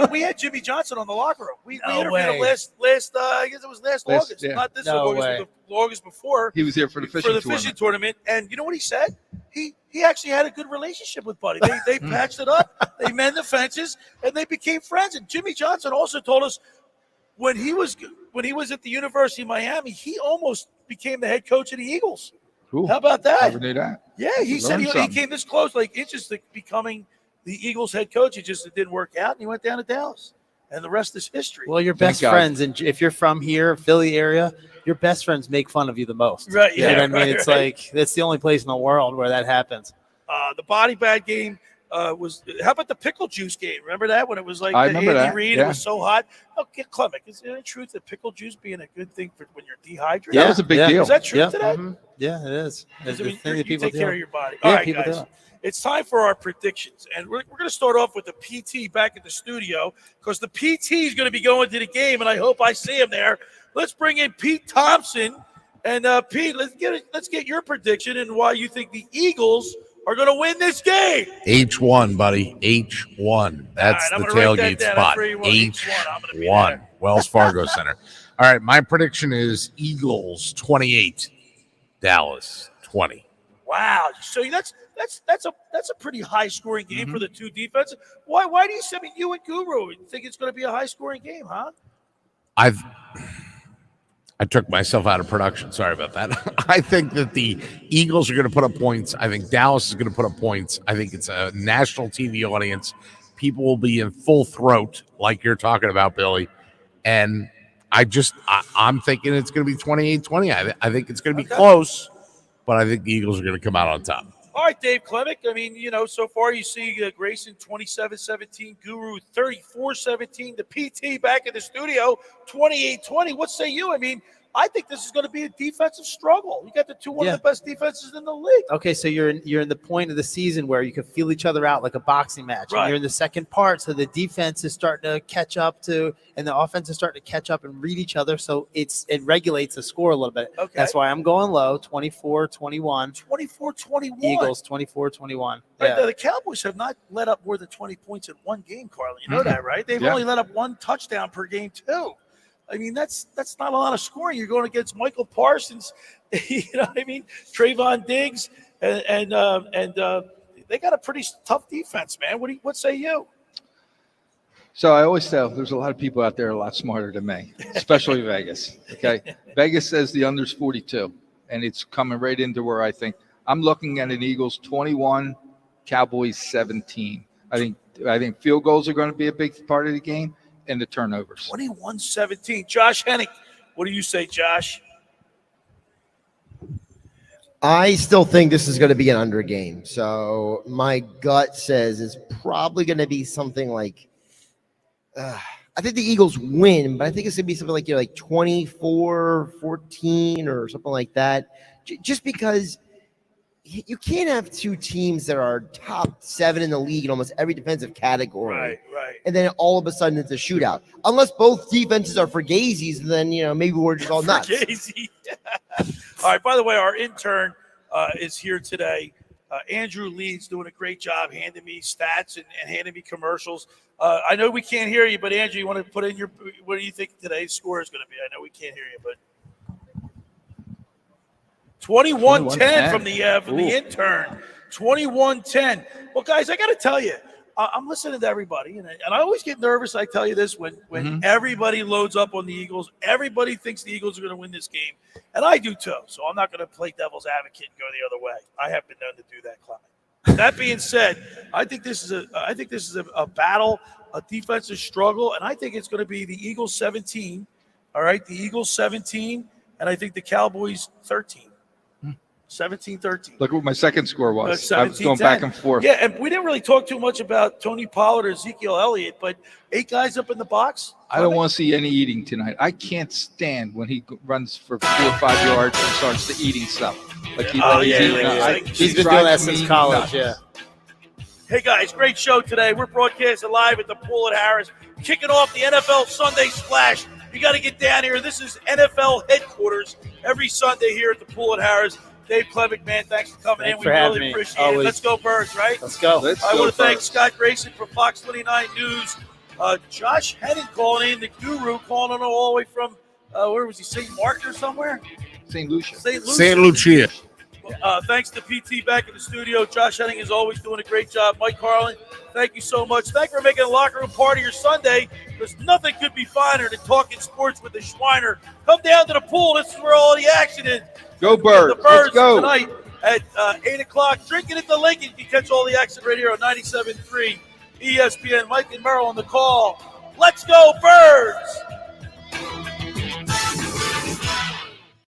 C: way, we had Jimmy Johnson on the locker room. We interviewed him last. I guess it was last August, not this August, but the August before.
B: He was here for the fishing
C: tournament. And you know what he said? He actually had a good relationship with Buddy. They patched it up. They mended the fences, and they became friends. And Jimmy Johnson also told us when he was at the University of Miami, he almost became the head coach of the Eagles.
B: Cool.
C: How about that?
B: Never knew that.
C: Yeah, he said he came this close, like inches to becoming the Eagles head coach. It didn't work out, and he went down to Dallas. And the rest is history.
D: Well, your best friends, and if you're from here, Philly area, your best friends make fun of you the most.
C: Right,
D: You know what I
C: yeah,
D: mean?
C: right,
D: It's
C: right.
D: like that's the only place in the world where that happens.
C: The body bag game was. How about the pickle juice game? Remember that when it was like
B: I
C: the
B: remember
C: Andy
B: that,
C: Reid?
B: yeah.
C: It was so hot. Okay, Klemic, is there any truth that pickle juice being a good thing for when you're dehydrated?
B: That was a big deal.
C: Is that true to that?
D: Mhm. Yeah, it is. It's
C: I
D: the
C: mean,
D: thing
C: you
D: that people
C: take care
D: do.
C: of your body.
D: Yeah,
C: All right,
D: people
C: guys.
D: do.
C: It's time for our predictions. And we're going to start off with the PT back at the studio because the PT is going to be going to the game, and I hope I see him there. Let's bring in Pete Thompson. And, Pete, let's get your prediction and why you think the Eagles are going to win this game.
E: H1, buddy. H1. That's
C: All right,
E: the
C: I'm gonna write that
E: tailgate
C: down.
E: spot.
C: After you want H1, I'm gonna be
E: H1. Wells Fargo Center. All right, my prediction is Eagles 28, Dallas 20.
C: Wow. So that's a pretty high scoring game for the two defenses. Why do you send me you and Guru? You think it's going to be a high scoring game, huh?
E: I took myself out of production. Sorry about that. I think that the Eagles are going to put up points. I think Dallas is going to put up points. I think it's a national TV audience. People will be in full throat like you're talking about, Billy. And I'm thinking it's going to be 28-20. I think it's going to be close, but I think the Eagles are going to come out on top.
C: All right, Dave Klemic. I mean, so far you see Grayson 27-17, Guru 34-17, the PT back in the studio 28-20. What say you? I mean, I think this is going to be a defensive struggle. You got one of the best defenses in the league.
D: Okay, so you're in the point of the season where you can feel each other out like a boxing match.
C: Right.
D: And you're in the second part, so the defense is starting to catch up and the offense is starting to catch up and read each other. So it regulates the score a little bit.
C: Okay.
D: That's why I'm going low, 24-21.
C: 24-21.
D: Eagles 24-21.
C: Right, the Cowboys have not let up more than 20 points in one game, Carlin. You know that, right? They've only let up one touchdown per game, too. I mean, that's not a lot of scoring. You're going against Michael Parsons, you know what I mean? Trayvon Diggs, and they got a pretty tough defense, man. What say you?
B: So I always tell there's a lot of people out there a lot smarter than me, especially Vegas. Okay, Vegas says the under's 42, and it's coming right into where I think I'm looking at an Eagles 21, Cowboys 17. I think field goals are going to be a big part of the game. And the turnovers.
C: 21-17. Josh Henning, what do you say, Josh?
J: I still think this is going to be an under game. So my gut says it's probably going to be something like I think the Eagles win, but I think it's going to be something like 24-14 or something like that. Just because you can't have two teams that are top 7 in the league in almost every defensive category.
C: Right.
J: And then all of a sudden it's a shootout. Unless both defenses are Fregazis, then, maybe we're just all nuts.
C: Fugazi. All right, by the way, our intern is here today. Andrew Lee's doing a great job handing me stats and handing me commercials. I know we can't hear you, but Andrew, you want to put in what do you think today's score is going to be? I know we can't hear you, but 21-10 from the intern. 21-10. Well, guys, I got to tell you, I'm listening to everybody, and I always get nervous. I tell you this, when everybody loads up on the Eagles, everybody thinks the Eagles are going to win this game, and I do too. So I'm not going to play devil's advocate and go the other way. I have been known to do that, Klemic. That being said, I think this is a battle, a defensive struggle, and I think it's going to be the Eagles 17. All right, the Eagles 17, and I think the Cowboys 13. 17-13.
B: Look what my second score was. I was going back and forth.
C: Yeah, and we didn't really talk too much about Tony Pollard or Ezekiel Elliott, but 8 guys up in the box.
B: I don't want to see any eating tonight. I can't stand when he runs for 4 or 5 yards and starts to eating stuff. Like
D: he's been doing that since college. Yeah.
C: Hey guys, great show today. We're broadcasting live at the pool at Harrahs, kicking off the NFL Sunday Splash. You got to get down here. This is NFL headquarters every Sunday here at the pool at Harrahs. Dave Klemic, man, thanks for coming in. We really appreciate it. Let's go, Birds, right?
D: Let's go.
C: I want to thank Scott Grayson from Fox 29 News. Josh Henning calling in, the Guru calling in all the way from, where was he, St. Martin or somewhere?
B: St. Lucia.
E: St. Lucia.
C: Thanks to PT back in the studio. Josh Henning is always doing a great job. Mike Carlin, thank you so much. Thank you for making the locker room part of your Sunday, because nothing could be finer than talking sports with the Schweiner. Come down to the pool. This is where all the action is.
B: Go Birds.
C: The Birds
B: Let's go.
C: Tonight at 8 o'clock. Drinking at the Lincoln. You can catch all the action right here on 97.3 ESPN. Mike and Merrill on the call. Let's go, Birds!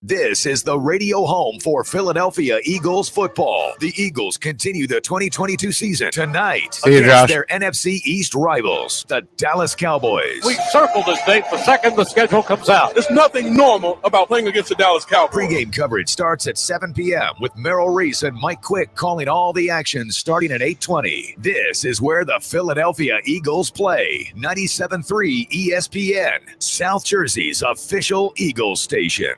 G: This is the radio home for Philadelphia Eagles football. The Eagles continue the 2022 season tonight against their NFC East rivals, the Dallas Cowboys.
O: We circled this date the second the schedule comes out. There's nothing normal about playing against the Dallas Cowboys.
G: Pre-game coverage starts at 7 p.m. with Merrill Reese and Mike Quick calling all the action starting at 8:20. This is where the Philadelphia Eagles play. 97.3 ESPN, South Jersey's official Eagles station.